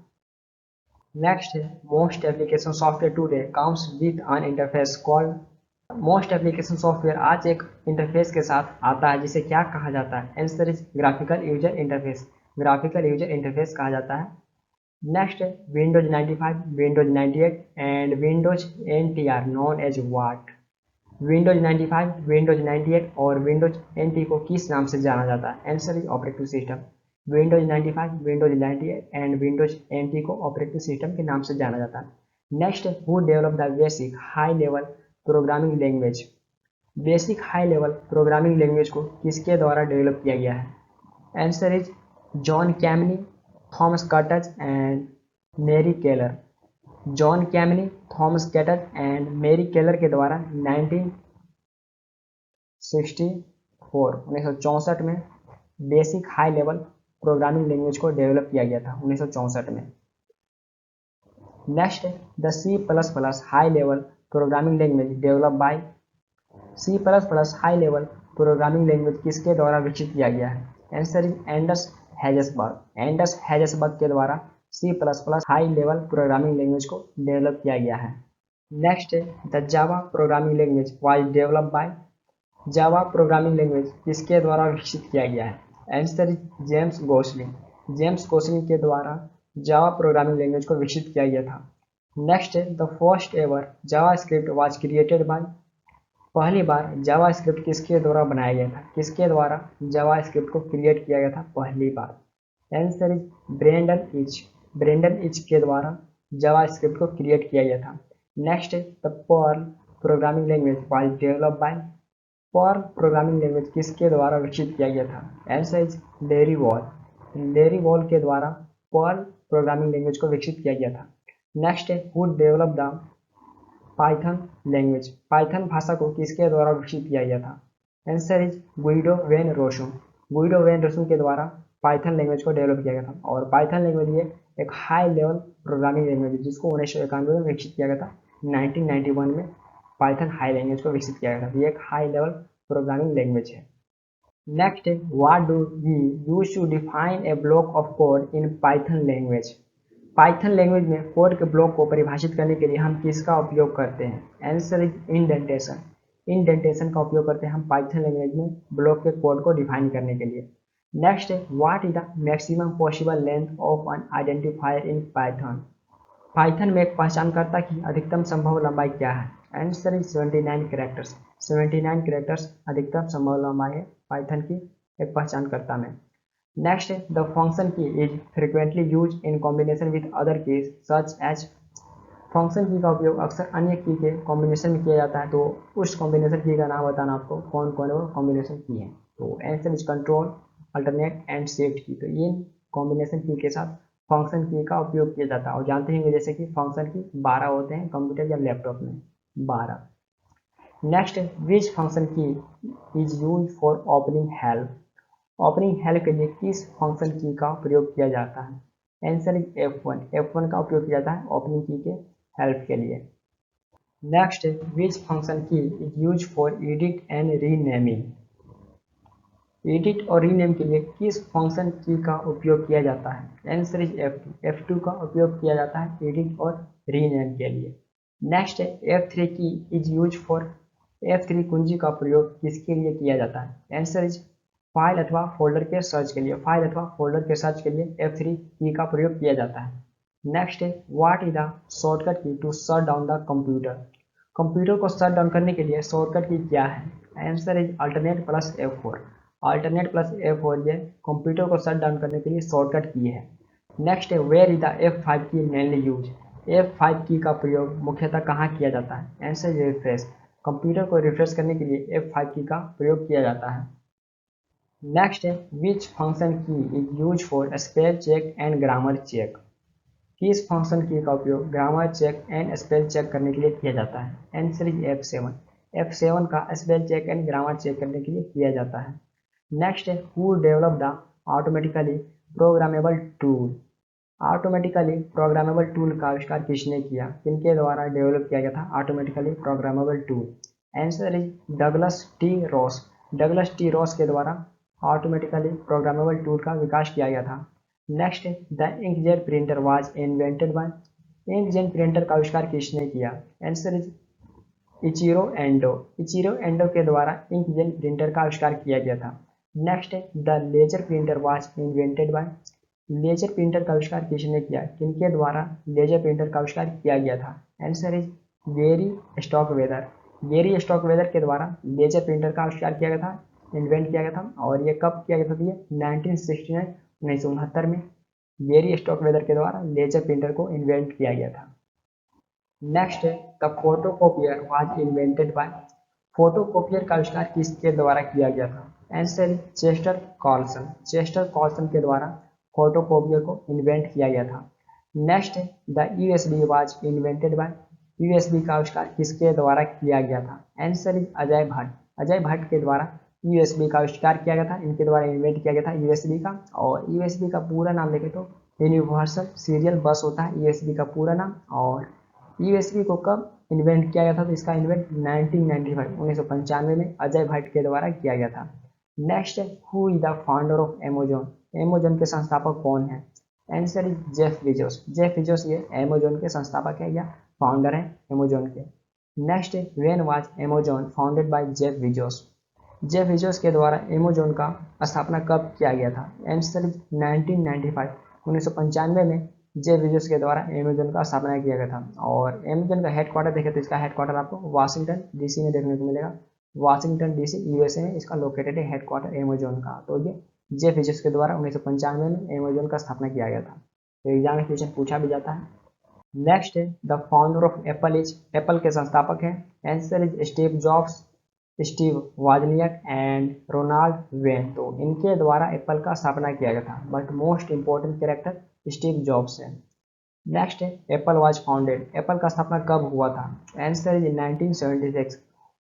नेक्स्ट है most application software today comes with N interface called. Most application software आज एक इंटरफेस के साथ आता है जिसे क्या कहा जाता है। Answer is graphical user interface, graphical user interface कहा जाता है। नेक्स्ट है Windows 95, Windows 98 and Windows NTR known as what. Windows 95, Windows 98 और विंडोज एनटी को किस नाम से जाना जाता है? Answer is operating system. Windows 95, Windows 98 and Windows NT को ऑपरेटिंग सिस्टम के नाम से जाना जाता है। Next, who develop the BASIC high level programming language? BASIC high level programming language को किसके द्वारा डेवलप किया गया है? Answer is John Kemeny, Thomas Kurtz and Mary Keller. John Kemeny, Thomas Katz and Mary Keller के द्वारा 1964 में BASIC high level programming language को डेवलप किया गया था 1964 में। Next, the C plus plus high level programming language develop by. C plus plus high level programming language किसके द्वारा विकसित किया गया है? Answer is Anders Hejlsberg. Anders Hejlsberg के द्वारा C plus plus high level programming language को develop किया गया है। Next, the Java programming language was develop by. Java programming language किसके द्वारा विकसित किया गया है? Answer is James Gosling. James Gosling के द्वारा जावा प्रोग्रामिंग लैंग्वेज को विकसित किया गया था। Next, the first ever Java script was created by. पहली बार जावा स्क्रिप्ट किसके द्वारा बनाया गया था? किसके द्वारा जावा स्क्रिप्ट को क्रिएट किया गया था पहली बार? Answer is Brendan Eich. Brendan Eich के द्वारा जावा स्क्रिप्ट को क्रिएट किया गया था। Next, the Perl programming language was develop by. Perl programming language किसके द्वारा विकसित किया गया था? Answer is Larry Wall. Larry Wall के द्वारा पर्ल प्रोग्रामिंग लैंग्वेज को विकसित किया गया था। Next, who develop the Python language? Python भाषा को किसके द्वारा विकसित किया गया था? Answer is Guido van Rossum. Guido van Rossum के द्वारा पाइथन लैंग्वेज को डेवलप किया गया था। और पाइथन लैंग्वेज ये एक हाई लेवल प्रोग्रामिंग लैंग्वेज है जिसको 1991 में विकसित किया गया था। 1991 में पाइथन हाई लैंग्वेज को विकसित किया गया था। ये एक हाई लेवल प्रोग्रामिंग लैंग्वेज है। Next, what do we use to define a block of code in Python language? Python language में कोड के ब्लॉक को परिभाषित करने के लिए हम किसका उपयोग करते हैं? Answer is indentation. इंडेंटेशन का उपयोग करते हैं हम पाइथन लैंग्वेज में ब्लॉक के कोड को डिफाइन करने के लिए। Next, what is the maximum possible length of N identifier in Python? Python में एक पहचानकर्ता की अधिकतम संभव लंबाई क्या है? Answer is 79 characters. 79 कैरेक्टर्स अधिकतम संभव लंबाई है पाइथन की एक पहचानकर्ता में। Next, the function key is frequently use in combination with other keys such as. Function key का उपयोग अक्सर अन्य की के कॉम्बिनेशन में किया जाता है, तो उस कॉम्बिनेशन की का नाम बताना आपको कौन कौन वो कॉम्बिनेशन की है। तो answer is control, alternate and shift की। तो इन कॉम्बिनेशन की के साथ फंक्शन की का उपयोग किया जाता है। और जानते हैं जैसे कि फंक्शन की 12 होते हैं कंप्यूटर या लैपटॉप में 12। Next, which function key is use for opening help? Opening help के लिए किस फंक्शन की का प्रयोग किया जाता है? Answer is F1। F1 का उपयोग किया जाता है ओपनिंग की के हेल्प के लिए। Next, which function key is use for edit and renaming? Edit और रीनेम के लिए किस फंक्शन की का उपयोग किया जाता है? Answer is F2। F2 का उपयोग किया जाता है एडिट और रीनेम के लिए। नेक्स्ट, F3 की इज यूज फॉर। F3 कुंजी का प्रयोग किसके लिए किया जाता है? आंसर इज फाइल अथवा फोल्डर के सर्च के लिए। फाइल अथवा फोल्डर के सर्च के लिए F3 की का प्रयोग किया जाता है। Next, what is the shortcut key to shut down the computer? Computer को शट डाउन करने के लिए शॉर्टकट की क्या है? Answer is alternate plus F4। Alternate plus F4 ये कंप्यूटर को शट डाउन करने के लिए शॉर्टकट की है। Next, where is the F5 की मेनली यूज? F5 की का प्रयोग मुख्यतः कहाँ किया जाता है? Answer is refresh. कंप्यूटर को रिफ्रेश करने के लिए F5 की का प्रयोग किया जाता है। Next, which function key is use for spell check and grammar check? किस फंक्शन की का उपयोग grammar check and spell check करने के लिए किया जाता है? Answer is F7। F7 का spell check and grammar check करने के लिए किया जाता है। Next, who develop the automatically programmable tool? Automatically programmable tool का आविष्कार किसने किया? किनके द्वारा डेवलप किया गया था automatically programmable tool? Answer is Douglas T Ross. Douglas T Ross के द्वारा ऑटोमेटिकली प्रोग्रामेबल टूल का विकास किया गया था। Next, the inkjet printer was invented by. Inkjet printer का आविष्कार किसने किया? Answer is Ichiro Endo. Ichiro Endo के द्वारा इंकजेट प्रिंटर का आविष्कार किया गया था। Next, the laser printer was invented by. Laser printer का आविष्कार किसने किया? किनके द्वारा लेजर प्रिंटर का आविष्कार किया गया था? आंसर इज गेरी स्टॉकवेदर। गेरी स्टॉकवेलर के द्वारा लेजर प्रिंटर का आविष्कार किया गया था, इन्वेंट किया गया था, और ये कब किया गया था? ये 1969 1969 में गेरी स्टॉकवेलर के द्वारा लेजर प्रिंटर को इन्वेंट किया गया था। नेक्स्ट है the photocopier was invented by. Photocopier का आविष्कार किसके द्वारा किया गया था? Answer Chester Carlson. Chester Carlson के द्वारा फोटोकॉपियर को इन्वेंट किया गया था। नेक्स्ट है the USB was invented bye. USB का आविष्कार किसके द्वारा किया गया था? आंसर अजय भट्ट। अजय भट्ट के द्वारा यूएसबी का आविष्कार किया गया था, इनके द्वारा इन्वेंट किया गया था यूएसबी का। और यूएसबी का पूरा नाम देखें तो यूनिवर्सल सीरियल बस होता है यूएसबी का पूरा नाम। और यूएसबी को कब इन्वेंट किया गया था? तो इसका इन्वेंट 1995 में अजय भट्ट के द्वारा किया गया था। नेक्स्ट है who is the founder of Amazon. Amazon के संस्थापक कौन है? Answer is Jeff Bezos. Jeff Bezos ये अमेजोन के संस्थापक है या फाउंडर है अमेजोन के। नेक्स्ट है when was Amazon founded by Jeff Bezos. Jeff Bezos के द्वारा अमेजोन का स्थापना कब किया गया था? आंसर इज 1995 1995 में जेफ बेजोस के द्वारा अमेजोन का स्थापना किया गया था। और अमेजोन का हेडक्वार्टर देखें तो इसका हेडक्वार्टर आपको वाशिंगटन डीसी में देखने को मिलेगा। वाशिंगटन डीसी यूएसए में इसका लोकेटेड है हेडक्वार्टर अमेजोन का। तो ये जेफ बेजोस के द्वारा 1995 में अमेजोन का स्थापना किया गया था। तो एग्जाम में क्वेश्चन पूछा भी जाता है। नेक्स्ट है the founder of Apple is. Apple के संस्थापक हैं। Answer is Steve Jobs, Steve Wozniak and Ronald Wayne. तो इनके द्वारा एप्पल का स्थापना किया गया था, but most important character Steve Jobs है। नेक्स्ट है एप्पल वाज फाउंडेड। एप्पल का स्थापना कब हुआ था? आंसर इज 1976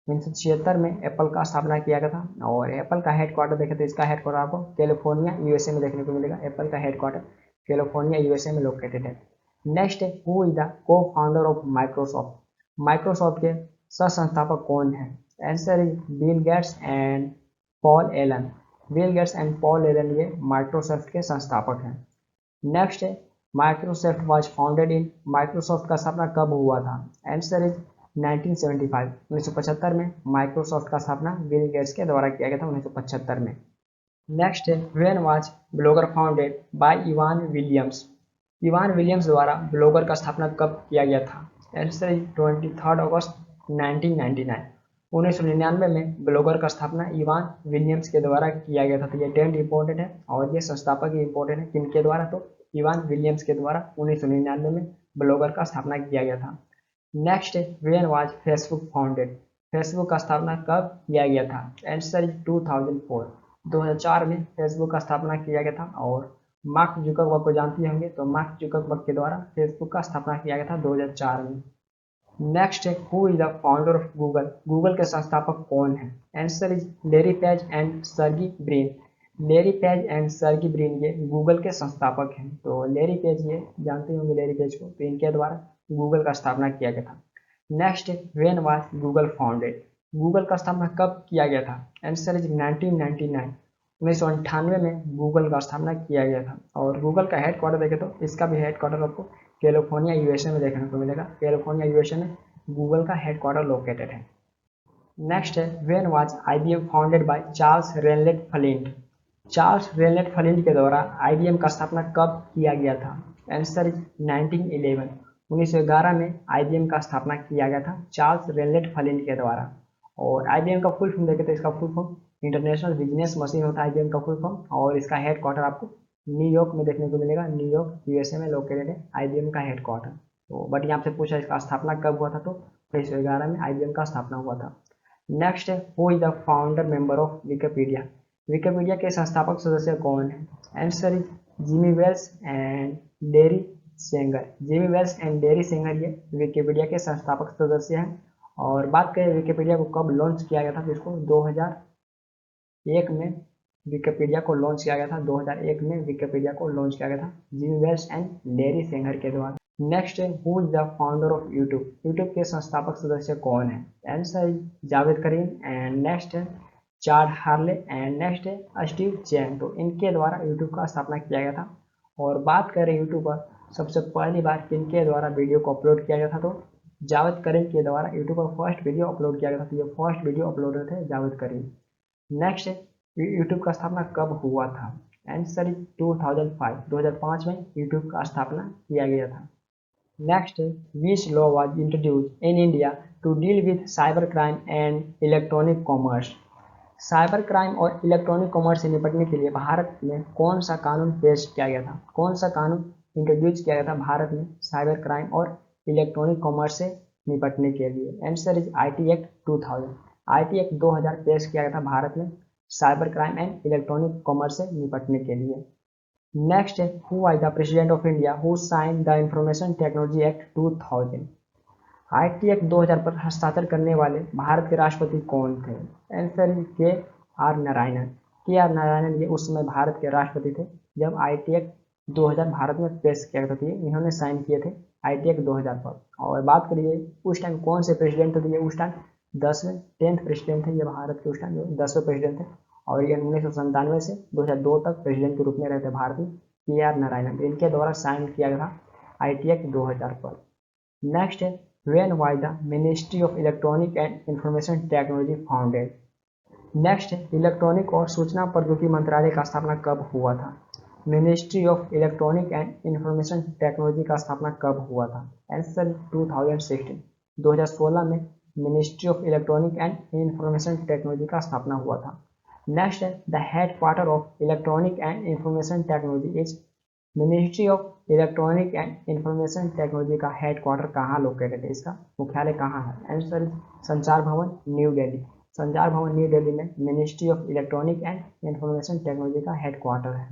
1976 में एप्पल का स्थापना किया गया था। और एप्पल का हेडक्वार्टर देखें तो इसका हेडक्वार्टर आपको कैलिफोर्निया यूएसए में देखने को मिलेगा। एप्पल का हेडक्वार्टर कैलिफोर्निया यूएसए में लोकेटेड है। नेक्स्ट है हु इज द को फाउंडर ऑफ माइक्रोसॉफ्ट। माइक्रोसॉफ्ट के सह संस्थापक कौन है? Answer is Bill Gates and Paul Allen. Bill Gates and Paul Allen ये माइक्रोसॉफ्ट के संस्थापक हैं। नेक्स्ट है Microsoft was founded in. Microsoft का स्थापना कब हुआ था? आंसर इज 1975 1975 में माइक्रोसॉफ्ट का स्थापना बिल गेट्स के द्वारा किया गया था 1975 में। नेक्स्ट है when was blogger founded by Ivan Williams. Ivan Williams द्वारा ब्लॉगर का स्थापना कब किया गया था? आंसर इज 23 अगस्त 1999 1999 में ब्लॉगर का स्थापना इवान विलियम्स के द्वारा किया गया था। तो ये डेट इंपॉर्टेंट है और ये संस्थापक ही इंपॉर्टेंट है किनके द्वारा? तो इवान विलियम्स के द्वारा 1999 में ब्लॉगर का स्थापना किया गया था। Next when was Facebook founded. Facebook का स्थापना कब किया गया था? आंसर इज 2004 2004 में फेसबुक का स्थापना किया गया था। और मार्क जुकरबर्ग को जानते होंगे, तो मार्क जुकरबर्ग के द्वारा फेसबुक का स्थापना किया गया था 2004 में। नेक्स्ट है who is the founder of Google. Google के संस्थापक कौन है? Answer is Larry Page and Sergey Brin. Larry Page and Sergey Brin ये गूगल के संस्थापक हैं। तो लेरी पेज ये जानते होंगे लेरी पेज को, तो इनके द्वारा गूगल का स्थापना किया गया था। Next when was Google founded. Google का स्थापना कब किया गया था? आंसर इज 1999 1998 में गूगल का स्थापना किया गया था। और गूगल का हेडक्वार्टर देखें तो इसका भी हेडक्वार्टर आपको कैलिफोर्निया यूएसए में देखने को मिलेगा। कैलिफोर्निया यूएसए में गूगल का हेडक्वार्टर लोकेटेड है। नेक्स्ट है when was IBM founded by Charles Ranlett Flint. Charles Ranlett Flint के द्वारा आईबीएम का स्थापना कब किया गया था? आंसर इज 1911 1911 में आईबीएम का स्थापना किया गया था चार्ल्स रेनलेट फ्लिंट के द्वारा। और आईबीएम का फुल फॉर्म देखें तो इसका full form international business machine होता है आईबीएम का फुल फॉर्म। और इसका हेडक्वार्टर आपको न्यूयॉर्क में देखने को मिलेगा। न्यूयॉर्क यूएसए में लोकेटेड है आईबीएम का हेडक्वार्टर। तो बट यहाँ से पूछा इसका स्थापना कब हुआ था, तो 1911 में आईबीएम का स्थापना हुआ था। नेक्स्ट है who is the founder member of Wikipedia. Wikipedia के संस्थापक सदस्य कौन है? Answer is Jimmy Wales and Larry Sanger. Jimmy Wales and Larry Sanger ये विकिपीडिया के संस्थापक सदस्य हैं। और बात करें विकिपीडिया को कब लॉन्च किया गया था, तो इसको 2001 में विकिपीडिया को लॉन्च किया गया था। 2001 में विकिपीडिया को लॉन्च किया गया था Jimmy Wales and Larry Sanger के द्वारा। नेक्स्ट है who is the founder of YouTube. YouTube के संस्थापक सदस्य कौन है? Answer Jawed Karim and next है चार्ड हार्ले एंड नेक्स्ट है स्टीव चैन। तो इनके द्वारा यूट्यूब का स्थापना किया गया था। और बात करें यूट्यूब पर सबसे पहली बार किनके द्वारा वीडियो को अपलोड किया गया था, तो जावेद करीम के द्वारा यूट्यूब पर फर्स्ट वीडियो अपलोड किया गया था। तो ये फर्स्ट वीडियो अपलोडर थे जावेद करीम। नेक्स्ट है यूट्यूब का स्थापना कब हुआ था? आंसर इज 2005 में यूट्यूब का स्थापना किया गया था। Next which law was introduce in India to deal with cyber crime and electronic commerce. Cyber crime और इलेक्ट्रॉनिक कॉमर्स से निपटने के लिए भारत में कौन सा कानून पेश किया गया था? कौन सा कानून इंट्रोड्यूस किया गया था भारत में साइबर क्राइम और इलेक्ट्रॉनिक कॉमर्स से निपटने के लिए? Answer is IT act 2000। IT act 2000 पेश किया गया था भारत में cyber crime and electronic commerce से निपटने के लिए। नेक्स्ट है, who was the president of India who sign the information technology act 2000? IT act 2000 पर हस्ताक्षर करने वाले भारत के राष्ट्रपति कौन थे? Answer KR Narayanan. KR Narayanan ये उस समय भारत के राष्ट्रपति थे जब IT एक्ट 2000 भारत में पेश किया गया था। इन्होंने साइन किए थे IT एक्ट 2000 पर। और बात करिए उस टाइम कौन से प्रेसिडेंट थे? उस टाइम 10th प्रेसिडेंट थे ये भारत के, उस टाइम 10वें प्रेसिडेंट थे। और ये 1997 से 2002 तक प्रेसिडेंट के रूप में रहते भारत में KR नारायणन। इनके द्वारा साइन किया गया था IT एक्ट 2000 पर। नेक्स्ट है, when was the ministry of electronic and information technology founded? Next है, इलेक्ट्रॉनिक और सूचना प्रौद्योगिकी मंत्रालय का स्थापना कब हुआ था? Ministry of electronic and information technology का स्थापना कब हुआ था? आंसर 2016। 2016 में ministry of electronic and information technology का स्थापना हुआ था। नेक्स्ट है, the headquarter of electronic and information technology is? Ministry of electronic and information technology का हेडक्वार्टर कहाँ लोकेटेड है? इसका मुख्यालय कहाँ है? आंसर संचार भवन न्यू दिल्ली। संचार भवन न्यू दिल्ली में ministry of electronic and information technology का हेडक्वार्टर है।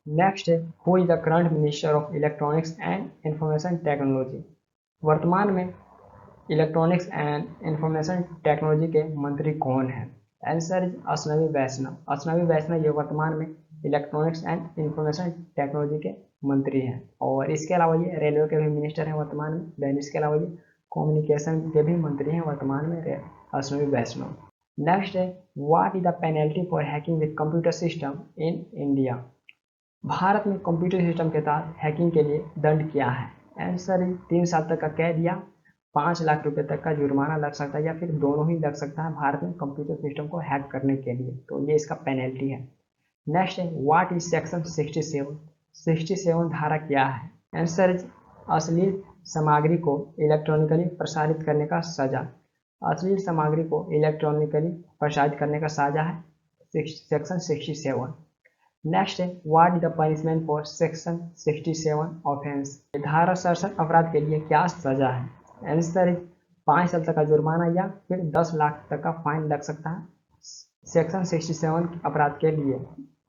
नेक्स्ट है, who is the current minister of electronics and information technology? वर्तमान में इलेक्ट्रॉनिक्स एंड इंफॉर्मेशन टेक्नोलॉजी के मंत्री कौन है? आंसर इज अश्विनी वैष्णव। अश्विनी वैष्णव ये वर्तमान में इलेक्ट्रॉनिक्स एंड इंफॉर्मेशन टेक्नोलॉजी के मंत्री हैं। और इसके अलावा ये रेलवे के भी मिनिस्टर हैं वर्तमान में। देन इसके अलावा ये कम्युनिकेशन के भी मंत्री हैं वर्तमान में अश्विनी वैष्णव। नेक्स्ट है, what is the penalty for hacking with computer system in India? Bharat में कंप्यूटर सिस्टम के तहत हैकिंग के लिए दंड क्या है? आंसर इज 3 साल तक का कैद या 5 लाख रुपए तक का जुर्माना लग सकता है, या फिर दोनों ही लग सकता है भारत में कंप्यूटर सिस्टम को हैक करने के लिए। तो ये इसका पेनल्टी है। नेक्स्ट है, व्हाट इज सेक्शन 67? 67 धारा क्या है? आंसर इज अश्लील सामग्री को इलेक्ट्रॉनिकली प्रसारित करने का सजा। अश्लील सामग्री को इलेक्ट्रॉनिकली प्रसारित करने का सजा है सेक्शन 67। नेक्स्ट है, what is the punishment for section 67 offence? धारा 67 अपराध के लिए क्या सजा है? आंसर इज 5 साल तक का जुर्माना या फिर 10 लाख तक का फाइन लग सकता है सेक्शन 67 अपराध के लिए।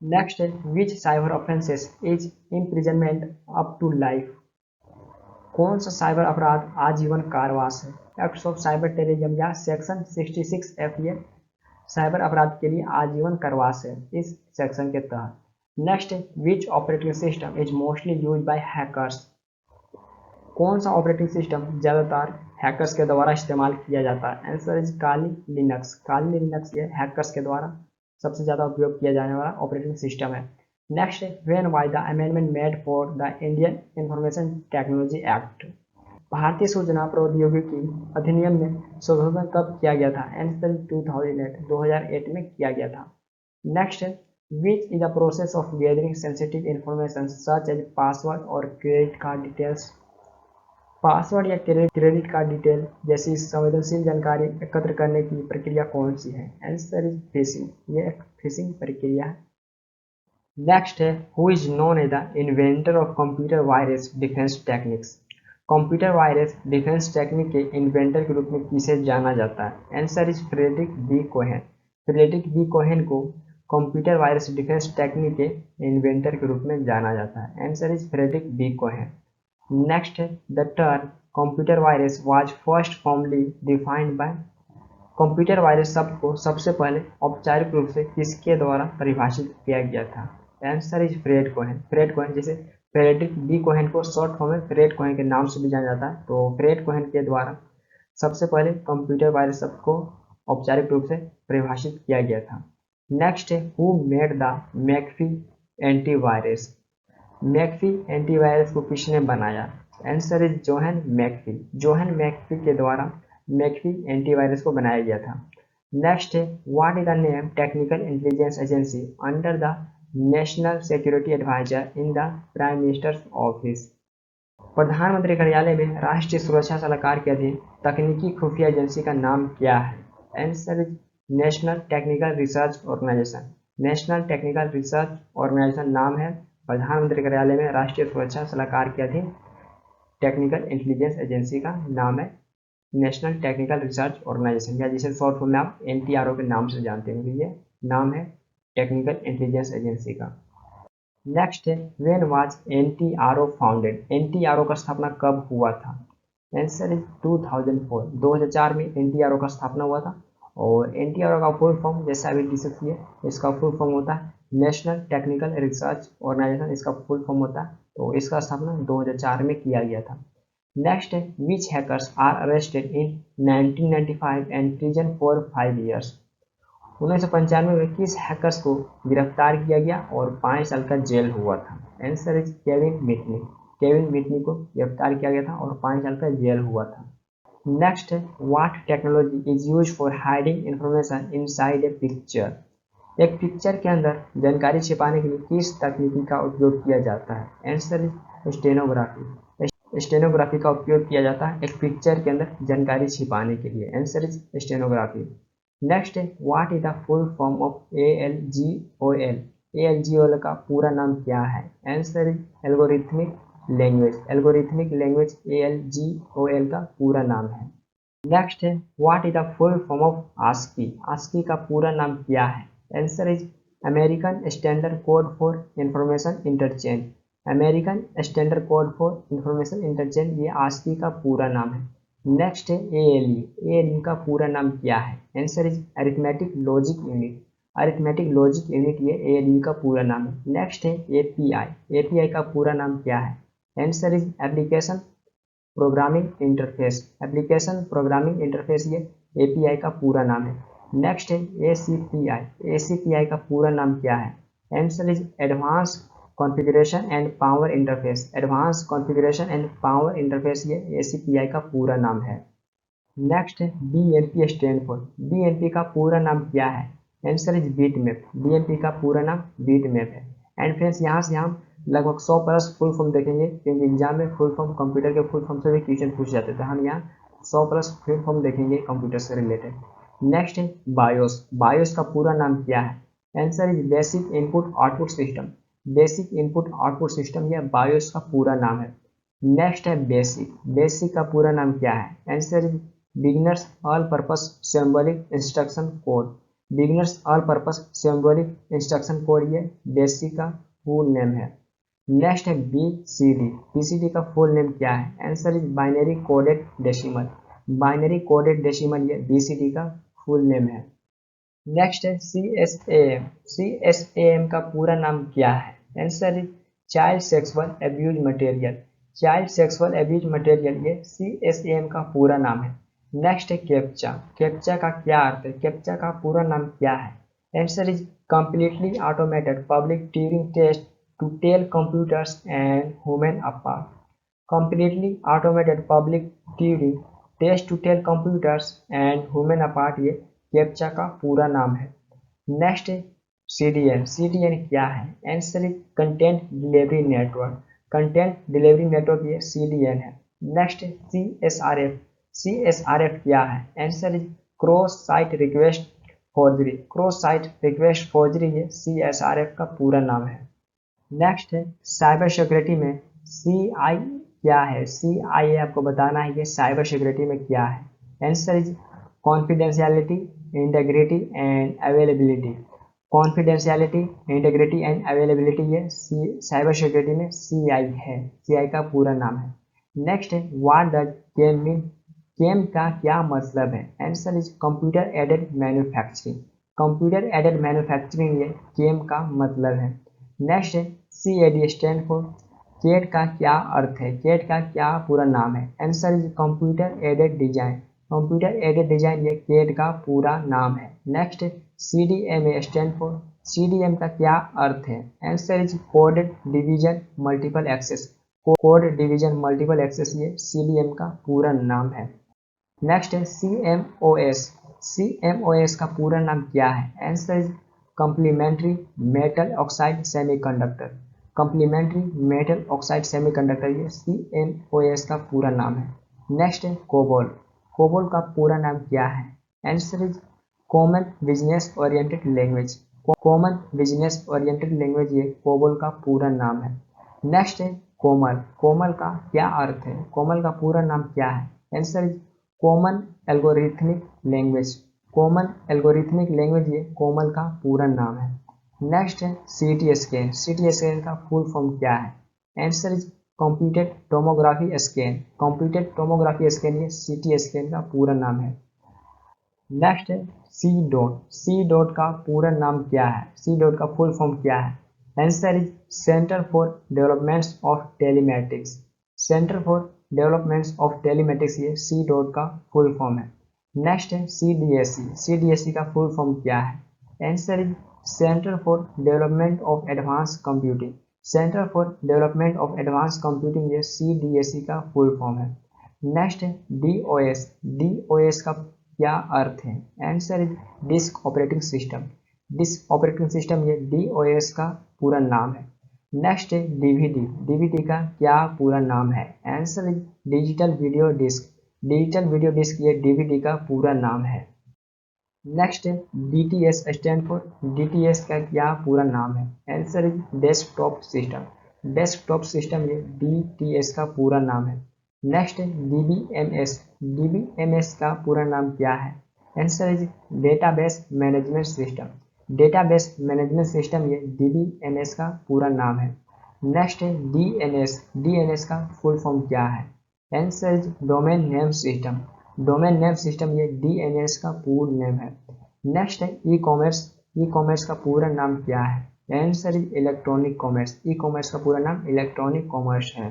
नेक्स्ट है, which cyber offences is imprisonment up to life? कौन सा साइबर अपराध आजीवन कारावास है? एक्ट्स ऑफ साइबर टेररिज्म या सेक्शन 66F ये साइबर अपराध के लिए आजीवन कारावास है इस सेक्शन के तहत। नेक्स्ट है, which operating system is mostly use by hackers? कौन सा ऑपरेटिंग सिस्टम ज़्यादातर हैकर्स के द्वारा इस्तेमाल किया जाता है? Answer is Kali Linux. Kali Linux ये हैकर्स के द्वारा सबसे ज़्यादा उपयोग किया जाने वाला ऑपरेटिंग सिस्टम है। नेक्स्ट है, when was the amendment made for the Indian information technology act? भारतीय सूचना प्रौद्योगिकी अधिनियम में संशोधन कब किया गया था? आंसर 2008 में किया गया था। नेक्स्ट है, which is the process of gathering sensitive information such as password और क्रेडिट कार्ड डिटेल्स? पासवर्ड या क्रेडिट कार्ड डिटेल जैसी संवेदनशील जानकारी एकत्र करने की प्रक्रिया कौन सी है? Answer is phishing. ये एक फिशिंग प्रक्रिया है। नेक्स्ट है, who is known as the inventor of computer virus defence techniques? Computer virus defence technique के इन्वेंटर के रूप में किसे जाना जाता है? Answer is Frederick B Cohen. Frederick B Cohen को कंप्यूटर वायरस डिफेंस टेक्निक के इन्वेंटर के रूप में जाना जाता है। Answer is Frederick B Cohen. Next है, the term computer virus was first formally defined by? Computer virus शब्द को सबसे पहले औपचारिक रूप से किसके द्वारा परिभाषित किया गया था? Answer is Fred Cohen. Fred Cohen, जैसे फ्रेडरिक बी कोहेन को शॉर्ट फॉर्म में फ्रेड कोहेन के नाम से भी जाना जाता है, तो फ्रेड कोहेन के द्वारा सबसे पहले कंप्यूटर वायरस शब्द को औपचारिक रूप से परिभाषित किया गया था। नेक्स्ट है, who made the McAfee antivirus? McAfee antivirus को किसने बनाया? Answer is Johan McAfee. Johan McAfee के द्वारा मैकफी एंटीवायरस को बनाया गया था। नेक्स्ट है, what is the name technical intelligence agency under the national security adviser in the prime minister's office? प्रधानमंत्री कार्यालय में राष्ट्रीय सुरक्षा सलाहकार के अधीन तकनीकी खुफिया एजेंसी का नाम क्या है? Answer is national technical research organisation. National technical research organisation नाम है प्रधानमंत्री कार्यालय में राष्ट्रीय सुरक्षा सलाहकार के अधीन टेक्निकल इंटेलिजेंस एजेंसी का नाम है नेशनल टेक्निकल रिसर्च ऑर्गेनाइजेशन, या जिसे शॉर्ट फॉर्म में आप NTRO के नाम से जानते हैं। ये नाम है टेक्निकल इंटेलिजेंस एजेंसी का। नेक्स्ट है when was NTRO founded? NTRO का स्थापना कब हुआ था? Answer is 2004। 2004 में NTRO का स्थापना हुआ था। और NTRO का फुल फॉर्म जैसा अभी डिस्कस किया, इसका फुल फॉर्म होता है नेशनल टेक्निकल रिसर्च ऑर्गेनाइजेशन, इसका फुल फॉर्म होता है। तो इसका स्थापना 2004 में किया गया था। नेक्स्ट है which hackers are arrested in 1995 and prison for 5 years? 1995 में किस हैकर्स को गिरफ्तार किया गया और 5 साल का जेल हुआ था? Answer is Kevin Mitnick. Kevin Mitnick को गिरफ्तार किया गया था और 5 साल का जेल हुआ था। नेक्स्ट है what technology is use for hiding information inside a picture? एक पिक्चर के अंदर जानकारी छिपाने के लिए किस तकनीकी का उपयोग किया जाता है? Answer is stenography. स्टेनोग्राफी का उपयोग किया जाता है एक पिक्चर के अंदर जानकारी छिपाने के लिए। Answer is stenography. नेक्स्ट है what is the full form of ALGOL? ALGOL का पूरा नाम क्या है? Answer is algorithmic language. Algorithmic language ALGOL का पूरा नाम है। नेक्स्ट है what is the full form of ASCII? ASCII का पूरा नाम क्या है? Answer is American standard code for information interchange. American standard code for information interchange, ये ASCII का पूरा नाम है। नेक्स्ट है ALE। ALE का पूरा नाम क्या है? Answer is arithmetic logic unit. Arithmetic logic unit ये ALE का पूरा नाम है। नेक्स्ट है API। API का पूरा नाम क्या है? Answer is application programming interface. Application programming interface ये API का पूरा नाम है। नेक्स्ट है ACPI। ACPI का पूरा नाम क्या है? Answer is advance configuration and power interface. Advance configuration and power interface ये ACPI का पूरा नाम है। नेक्स्ट है BMP स्टैंड फॉर। BMP का पूरा नाम क्या है? Answer is bitmap. BMP का पूरा नाम बिटमैप है। एंड फ्रेंड्स यहाँ से हम लगभग 100 प्लस फुल फॉर्म देखेंगे, क्योंकि एग्जाम में फुल फॉर्म कंप्यूटर के फुल फॉर्म से भी क्वेश्चन पूछ जाते थे। हम यहाँ 100 प्लस फुल फॉर्म देखेंगे कंप्यूटर से रिलेटेड। नेक्स्ट है बायोस। बायोस का पूरा नाम क्या है? Answer is basic input output system. Basic input output system यह बायोस का पूरा नाम है। नेक्स्ट है बेसिक। बेसिक का पूरा नाम क्या है? Answer is beginners all purpose symbolic instruction code. Beginners all purpose symbolic instruction code ये बेसिक का फुल नेम है। नेक्स्ट है BCD। BCD का फुल नेम क्या है? Answer is binary coded decimal. Binary coded decimal ये BCD का full name है। नेक्स्ट है CSAM। CSAM का पूरा नाम क्या है? Answer is child sexual abuse material. Child sexual abuse material ये CSAM का पूरा नाम है। नेक्स्ट है कैप्चा। कैप्चा का क्या अर्थ है? कैप्चा का पूरा नाम क्या है? Answer is completely automated public Turing test to tell computers and human apart. Completely automated public Turing test to tell computers and human apart ये कैप्चा का पूरा नाम है। नेक्स्ट है CDN। CDN क्या है? Answer is content delivery network. Content delivery network ये CDN है। नेक्स्ट है CSRF। CSRF क्या है? Answer is cross site request forgery. Cross site request forgery ये CSRF का पूरा नाम है। नेक्स्ट है साइबर सिक्योरिटी में CI क्या है? CIA आपको बताना है ये साइबर सिक्योरिटी में क्या है। Answer is confidentiality, integrity and availability. Confidentiality, integrity and availability ये साइबर सिक्योरिटी में CI है। CI का पूरा नाम है। नेक्स्ट है व्हाट डज केम मीन? केम का क्या मतलब है? Answer is computer aided manufacturing. Computer aided manufacturing ये केम का मतलब है। नेक्स्ट है CAD स्टैंड फॉर। कैड का क्या अर्थ है? कैड का क्या पूरा नाम है? Answer is computer aided design. Computer aided design ये कैड का पूरा नाम है। Next CDMA stand for. CDM का क्या अर्थ है? Answer is code division multiple access. Code division multiple access ये CDM का पूरा नाम है। नेक्स्ट है CMOS। CMOS का पूरा नाम क्या है? Answer is complementary metal oxide semiconductor. Complementary metal oxide semiconductor, ये CMOS का पूरा नाम है। नेक्स्ट है कोबोल। कोबोल का पूरा नाम क्या है? Answer is common business oriented language. Common business oriented language, ये कोबोल का पूरा नाम है। नेक्स्ट है कोमल। कोमल का क्या अर्थ है? कोमल का पूरा नाम क्या है? Answer is common algorithmic language. Common algorithmic language, ये कोमल का पूरा नाम है। नेक्स्ट है CT स्कैन। CT स्कैन का फुल फॉर्म क्या है? Answer is computed tomography scan. Computed tomography scan, ये CT स्कैन का पूरा नाम है। नेक्स्ट है C डॉट। C डॉट का पूरा नाम क्या है? C डॉट का फुल फॉर्म क्या है? Answer is centre for developments of telematics. Centre for developments of telematics, ये C डॉट का फुल फॉर्म है। नेक्स्ट है CDSC। CDSC का फुल फॉर्म क्या है? Answer is centre for development of advance computing. Centre for development of advance computing, ये CDSC का full form है। नेक्स्ट है DOS। DOS का क्या अर्थ है? Answer is disk operating system. Disk operating system, ये DOS का पूरा नाम है। नेक्स्ट है DVD। DVD का क्या पूरा नाम है? Answer is digital video disc. Digital video disc, ये DVD का पूरा नाम है। नेक्स्ट है DTS स्टैंड फॉर। DTS का क्या पूरा नाम है? Answer is desktop system. Desktop system, ये DTS का पूरा नाम है। नेक्स्ट है DBMS। DBMS का पूरा नाम क्या है? Answer is database management system. Database management system, ये DBMS का पूरा नाम है। नेक्स्ट है DNS। DNS का फुल फॉर्म क्या है? Answer is domain name system. Domain name system, ये DNS का पूर्ण नेम है। नेक्स्ट है ई कॉमर्स। ई कॉमर्स का पूरा नाम क्या है? Answer is electronic commerce. E commerce का पूरा नाम इलेक्ट्रॉनिक कॉमर्स है।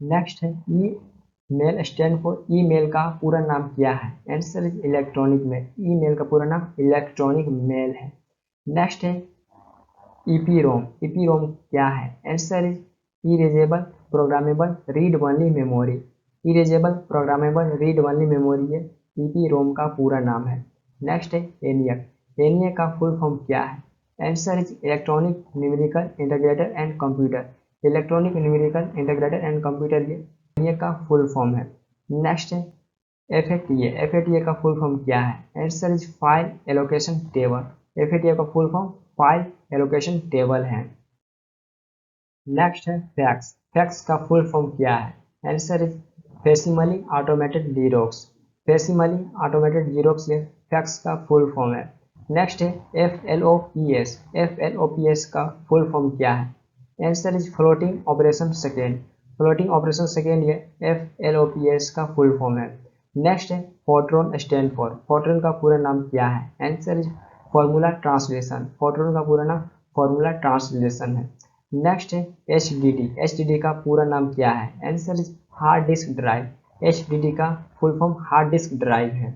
नेक्स्ट है e mail stand for. Email का पूरा नाम क्या है? Answer is electronic mail. Email का पूरा नाम इलेक्ट्रॉनिक मेल है। नेक्स्ट है EPROM। EPROM क्या है? Answer is erasable programmable read only memory. Erasable programmable read only memory, ये EPROM का पूरा नाम है। नेक्स्ट है ENIAC। ENIAC का फुल फॉर्म क्या है? Answer is electronic numerical integrator and computer. Electronic numerical integrator and computer, ये ENIAC का फुल फॉर्म है। नेक्स्ट है FATA। FATA का फुल फॉर्म क्या है? Answer is file allocation table. FATA का full form file allocation table है। Next है फैक्स। फैक्स का फुल फॉर्म क्या है? Answer is facsimile automated Xerox. Facsimile automated Xerox, ये फैक्स का फुल फॉर्म है। नेक्स्ट है FLOPS। FLOPS का फुल फॉर्म क्या है? Answer is floating operation second. Floating operation second, ये FLOPS का फुल फॉर्म है। नेक्स्ट है फोर्ट्रॉन स्टैंड फॉर। फोर्ट्रॉन का पूरा नाम क्या है? Answer is formula translation. Fortran का पूरा नाम फॉर्मूला ट्रांसलेशन है। नेक्स्ट है HDD। HDD का पूरा नाम क्या है? Answer is hard disk drive. HDD का full form hard disk drive है।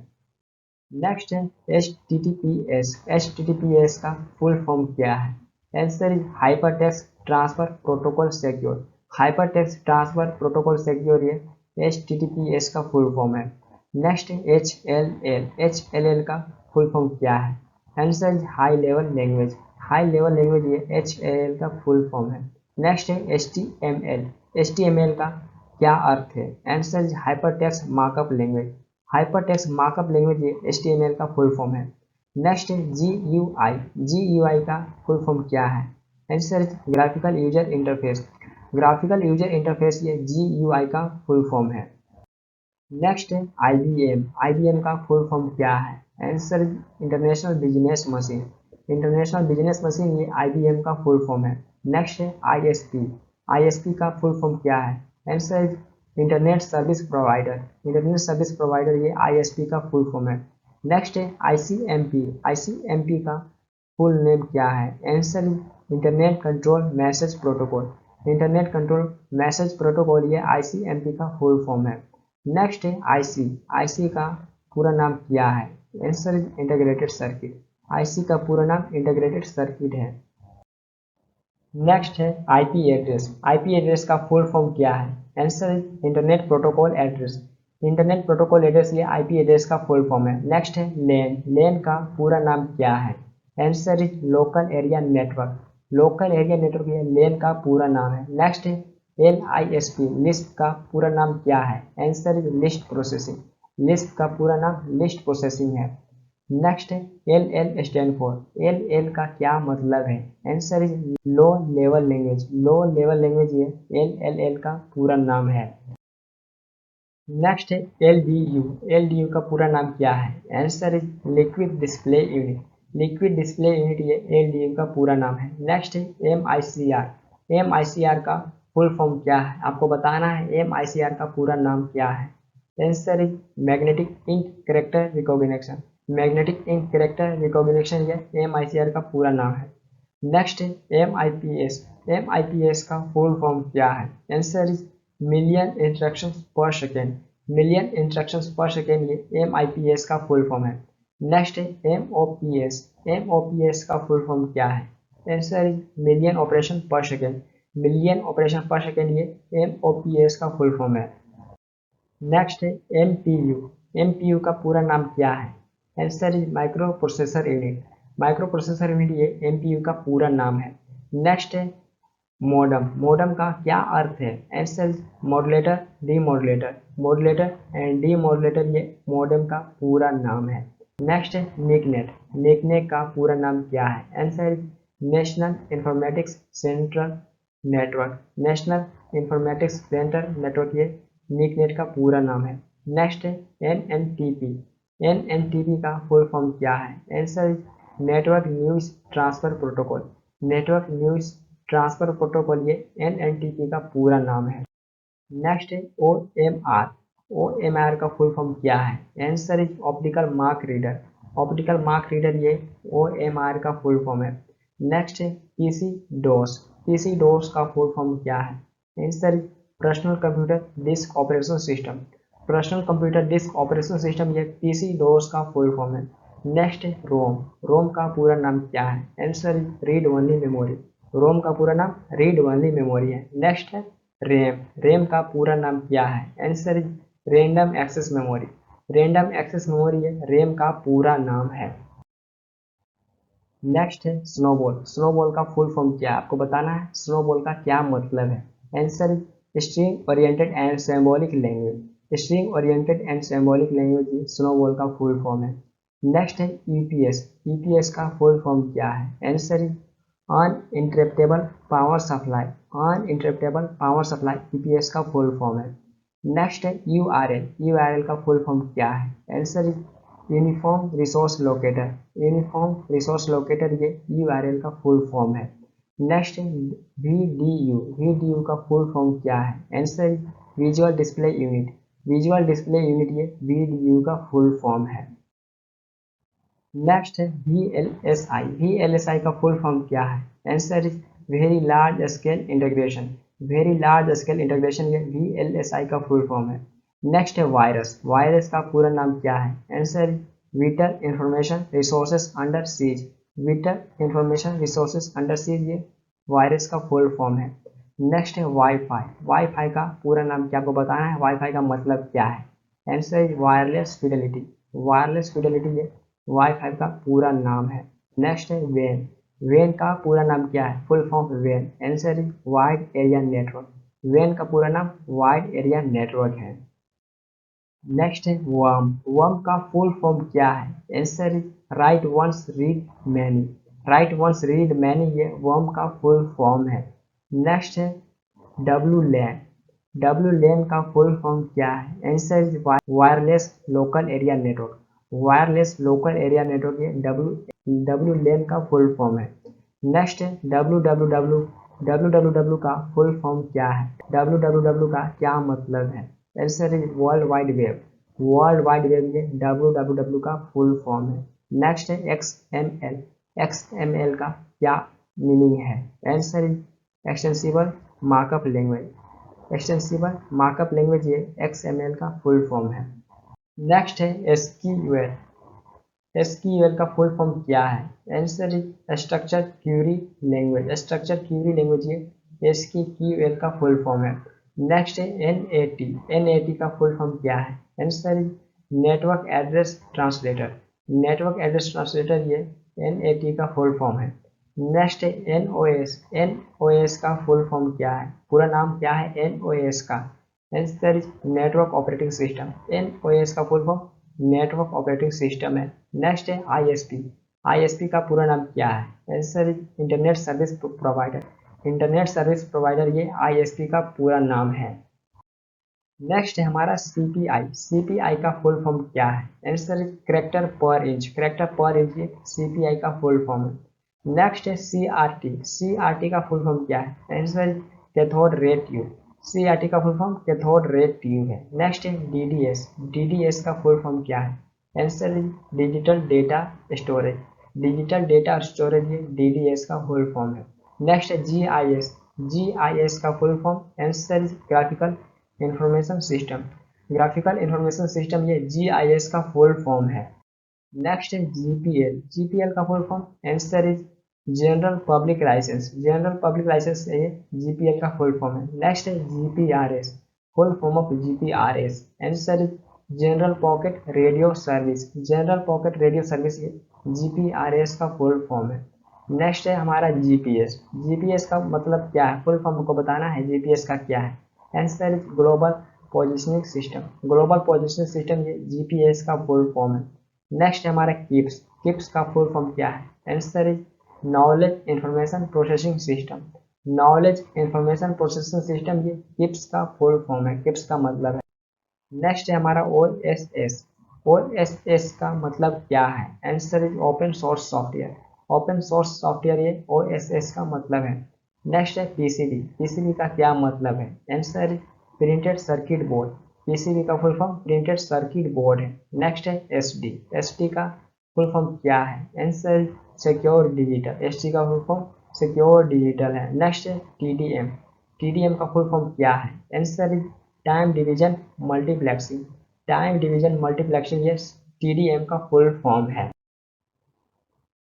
नेक्स्ट है HTTPS। HTTPS का फुल फॉर्म क्या है? Answer is hypertext transfer protocol secure. Hypertext transfer protocol secure, ये HTTPS का फुल फॉर्म है। नेक्स्ट है HLL। HLL का फुल फॉर्म क्या है? Answer is high level language. High level language, ये HLL का फुल फॉर्म है। नेक्स्ट है HTML। HTML का क्या अर्थ है? Answer is hypertext markup language. Hypertext markup language, ये HTML का फुल फॉर्म है। नेक्स्ट है GUI। GUI का फुल फॉर्म क्या है? Answer is graphical user interface. Graphical user interface, ये GUI का फुल फॉर्म है। नेक्स्ट है IBM। IBM का फुल फॉर्म क्या है? Answer is international business machine. International business machine, ये IBM का फुल फॉर्म है। नेक्स्ट है ISP। ISP का फुल फॉर्म क्या है? Answer is internet service provider. Internet service provider, ये ISP का फुल फॉर्म है। नेक्स्ट है ICMP। ICMP का फुल नेम क्या है? Answer is internet control message protocol. Internet control message protocol, ये ICMP का फुल फॉर्म है। नेक्स्ट है IC। IC का पूरा नाम क्या है? Answer is integrated circuit. IC का पूरा नाम इंटीग्रेटेड सर्किट है। नेक्स्ट है IP एड्रेस। IP एड्रेस का फुल फॉर्म क्या है? Answer is internet protocol address. Internet protocol address, ये IP एड्रेस का फुल फॉर्म है। नेक्स्ट है LAN। LAN का पूरा नाम क्या है? Answer is local area network. Local area network ये लेन का पूरा नाम है। नेक्स्ट है LISP, लिस्प का पूरा नाम क्या है? Answer is list processing. Lisp का पूरा नाम लिस्ट प्रोसेसिंग है। नेक्स्ट है LL स्टैंड फॉर, LL का क्या मतलब है? Answer is low level language. Low level language ये LLL का पूरा नाम है। नेक्स्ट है LDU, LDU का पूरा नाम क्या है? Answer is liquid display unit. Liquid display unit ये LDU का पूरा नाम है। नेक्स्ट है MICR, MICR का फुल फॉर्म क्या है? आपको बताना है MICR का पूरा नाम क्या है। Answer is magnetic ink character recognition. Magnetic ink character recognition ये MICR का पूरा नाम है। नेक्स्ट है MIPS, MIPS का फुल फॉर्म क्या है? आंसर इज मिलियन इंस्ट्रक्शंस पर सेकेंड। मिलियन इंस्ट्रक्शंस पर सेकेंड ये MIPS का फुल फॉर्म है। नेक्स्ट है MOPS, MOPS का फुल फॉर्म क्या है? आंसर इज मिलियन ऑपरेशन पर सेकेंड। मिलियन ऑपरेशन पर सेकेंड ये MOPS का फुल फॉर्म है। नेक्स्ट है MPU, MPU का पूरा नाम क्या है? Answer is micro processor unit. Micro processor unit ये MPU का पूरा नाम है। नेक्स्ट है मॉडम, मॉडम का क्या अर्थ है? Answer modulator demodulator. Modulator and demodulator ये मॉडम का पूरा नाम है। नेक्स्ट है निकनेट, निकनेट का पूरा नाम क्या है? Answer national informatics central network. National informatics centre network ये निकनेट का पूरा नाम है। नेक्स्ट है NNTP, NNTP का फुल फॉर्म क्या है? Answer network news transfer protocol. Network news transfer protocol ये NNTP का पूरा नाम है। नेक्स्ट है OMR, OMR का फुल फॉर्म क्या है? Answer is optical mark reader. Optical mark reader ये OMR का फुल फॉर्म है। नेक्स्ट है PC DOS, PC DOS का फुल फॉर्म क्या है? Answer is personal computer disk operation system. Personal computer disk operation system ये PC DOS का full form है। नेक्स्ट है रोम, रोम का पूरा नाम क्या है? Answer is read only memory. ROM का पूरा नाम रीड ओनली मेमोरी है। नेक्स्ट है रैम, रैम का पूरा नाम क्या है? Answer is random access memory. Random access memory है रैम का पूरा नाम है। नेक्स्ट है स्नोबॉल, स्नोबॉल का फुल फॉर्म क्या है? आपको बताना है स्नोबॉल का क्या मतलब है। Answer is string oriented and symbolic language. String oriented and symbolic language snowball का फुल फॉर्म है। नेक्स्ट है ईपीएस, ईपीएस का फुल फॉर्म क्या है? Answer is uninterruptible power supply. Uninterruptible power supply EPS का फुल फॉर्म है। Next है URL, URL का फुल फॉर्म क्या है? Answer is uniform resource locator. Uniform resource locator ये यूआरएल का फुल फॉर्म है। नेक्स्ट है वीडीयू, वीडीयू का फुल फॉर्म क्या है? Answer is visual display unit. Visual display unit ये वीडीयू का फुल फॉर्म है। नेक्स्ट है VLSI, VLSI का फुल फॉर्म क्या है? Answer is very large scale integration. Very large scale integration ये VLSI का फुल फॉर्म है। नेक्स्ट है वायरस, वायरस का पूरा नाम क्या है? Answer is whittle information resources under seize. Whittle information resources under seize ये वायरस का फुल फॉर्म है। नेक्स्ट है वाईफाई, वाईफाई का पूरा नाम क्या? आपको बताना है वाईफाई का मतलब क्या है। Answer is wireless Fidelity. Wireless Fidelity ये वाईफाई का पूरा नाम है। नेक्स्ट है वेन, वेन का पूरा नाम क्या है? फुल फॉर्म वेन। Answer is wide area network. वेन का पूरा नाम वाइड एरिया नेटवर्क है। नेक्स्ट है वर्म, वर्म का फुल फॉर्म क्या है? Answer is write once read many. Write once read many ये वर्म का फुल फॉर्म है। नेक्स्ट है डब्ल्यू लैन, डब्ल्यू लैन का फुल फॉर्म क्या है? Answer is wireless local area network. Wireless local area network ये डब्ल्यू लैन का full form है। नेक्स्ट है www, www का फुल फॉर्म क्या है? www का क्या मतलब है? Answer is world wide web. World wide web ये www का फुल फॉर्म है। नेक्स्ट है XML, XML का क्या मीनिंग है? Answer is extensible markup language. Extensible markup language ये XML का फुल फॉर्म है। नेक्स्ट है SQL, SQL का फुल फॉर्म क्या है? Answer is structure Curie language. Structure Curie language ये SQL का फुल फॉर्म है। नेक्स्ट है NAT, NAT का फुल फॉर्म क्या है? Answer is network address translator. Network address translator ये NAT का फुल फॉर्म है। नेक्स्ट है NOS। NOS का फुल फॉर्म क्या है, पूरा नाम क्या है NOS का? Answer is network operating system. NOS का full form network operating system है। नेक्स्ट है ISP। ISP का पूरा नाम क्या है? Answer is internet service provider. Internet service provider ये ISP का पूरा नाम है। नेक्स्ट है हमारा CPI। CPI का फुल फॉर्म क्या है? आंसर इज कैरेक्टर पर इंच। कैरेक्टर पर इंच ये CPI का फुल फॉर्म है। नेक्स्ट है CRT। CRT का फुल फॉर्म क्या है? Answer is cathode ray tube. CRT का full form cathode ray tube है। नेक्स्ट है DDS। DDS का फुल फॉर्म क्या है? Answer is digital data storage. Digital data storage ये DDS का फुल फॉर्म है। नेक्स्ट है GIS। GIS का full form answer is graphical information system. Graphical information system ये GIS का फुल फॉर्म है। नेक्स्ट है GPL। GPL का full form answer is general public licence. General public licence ये GPL का फुल फॉर्म है। Next है GPRS। Full form of GPRS answer is general pocket radio service. General pocket radio service ये GPRS का full form है। Next है हमारा GPS। GPS का मतलब क्या है, फुल फॉर्म को बताना है GPS का क्या है। Answer is global positioning system. Global positioning system ये GPS का फुल फॉर्म है। नेक्स्ट है हमारा किप्स। किप्स का फुल फॉर्म क्या है? Answer is knowledge information processing system. Knowledge information processing system ये किप्स का फुल फॉर्म है। किप्स का मतलब है। नेक्स्ट है हमारा OSS। OSS का मतलब क्या है? Answer is open source software. Open source software ये OSS का मतलब है। नेक्स्ट है PCB। PCB का क्या मतलब है? Answer is printed circuit board. PCB का full form printed circuit board है। नेक्स्ट है SD। SD का फुल फॉर्म क्या है? Answer is secure digital. SD का फुल फॉर्म सिक्योर डिजिटल है। नेक्स्ट है TDM। TDM का फुल फॉर्म क्या है? Answer is time division multiplexing. Time division multiplexing ये TDM का फुल फॉर्म है।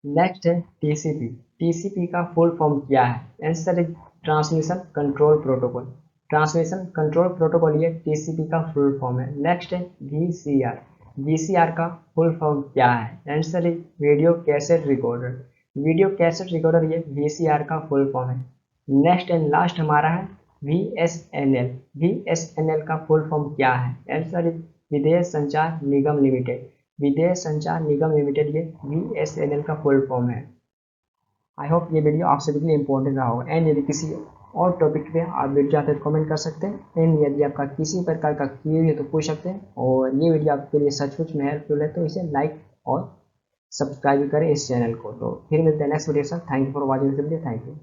नेक्स्ट है TCP। TCP का फुल फॉर्म क्या है? Answer is transmission control protocol. Transmission control protocol ये TCP का फुल फॉर्म है। नेक्स्ट है VCR। VCR का फुल फॉर्म क्या है? Answer is video cassette recorder. Video cassette recorder ये VCR का फुल फॉर्म है। नेक्स्ट एंड लास्ट हमारा है VSNL। VSNL का फुल फॉर्म क्या है? आंसर इज विदेश संचार निगम लिमिटेड। विदेश संचार निगम लिमिटेड ये VSNL का फुल फॉर्म है। आई होप ये वीडियो आप सभी के लिए इंपॉर्टेंट रहा होगा। एंड यदि किसी और टॉपिक पे आप वीडियो चाहते हैं तो कमेंट कर सकते हैं। एंड यदि आपका किसी प्रकार का क्वेरी है तो पूछ सकते हैं। और ये वीडियो आपके लिए सचमुच में हेल्पफुल है तो इसे लाइक और सब्सक्राइब करें इस चैनल को। तो फिर मिलते हैं नेक्स्ट वीडियो के साथ। Thank you for watching this video. Thank you.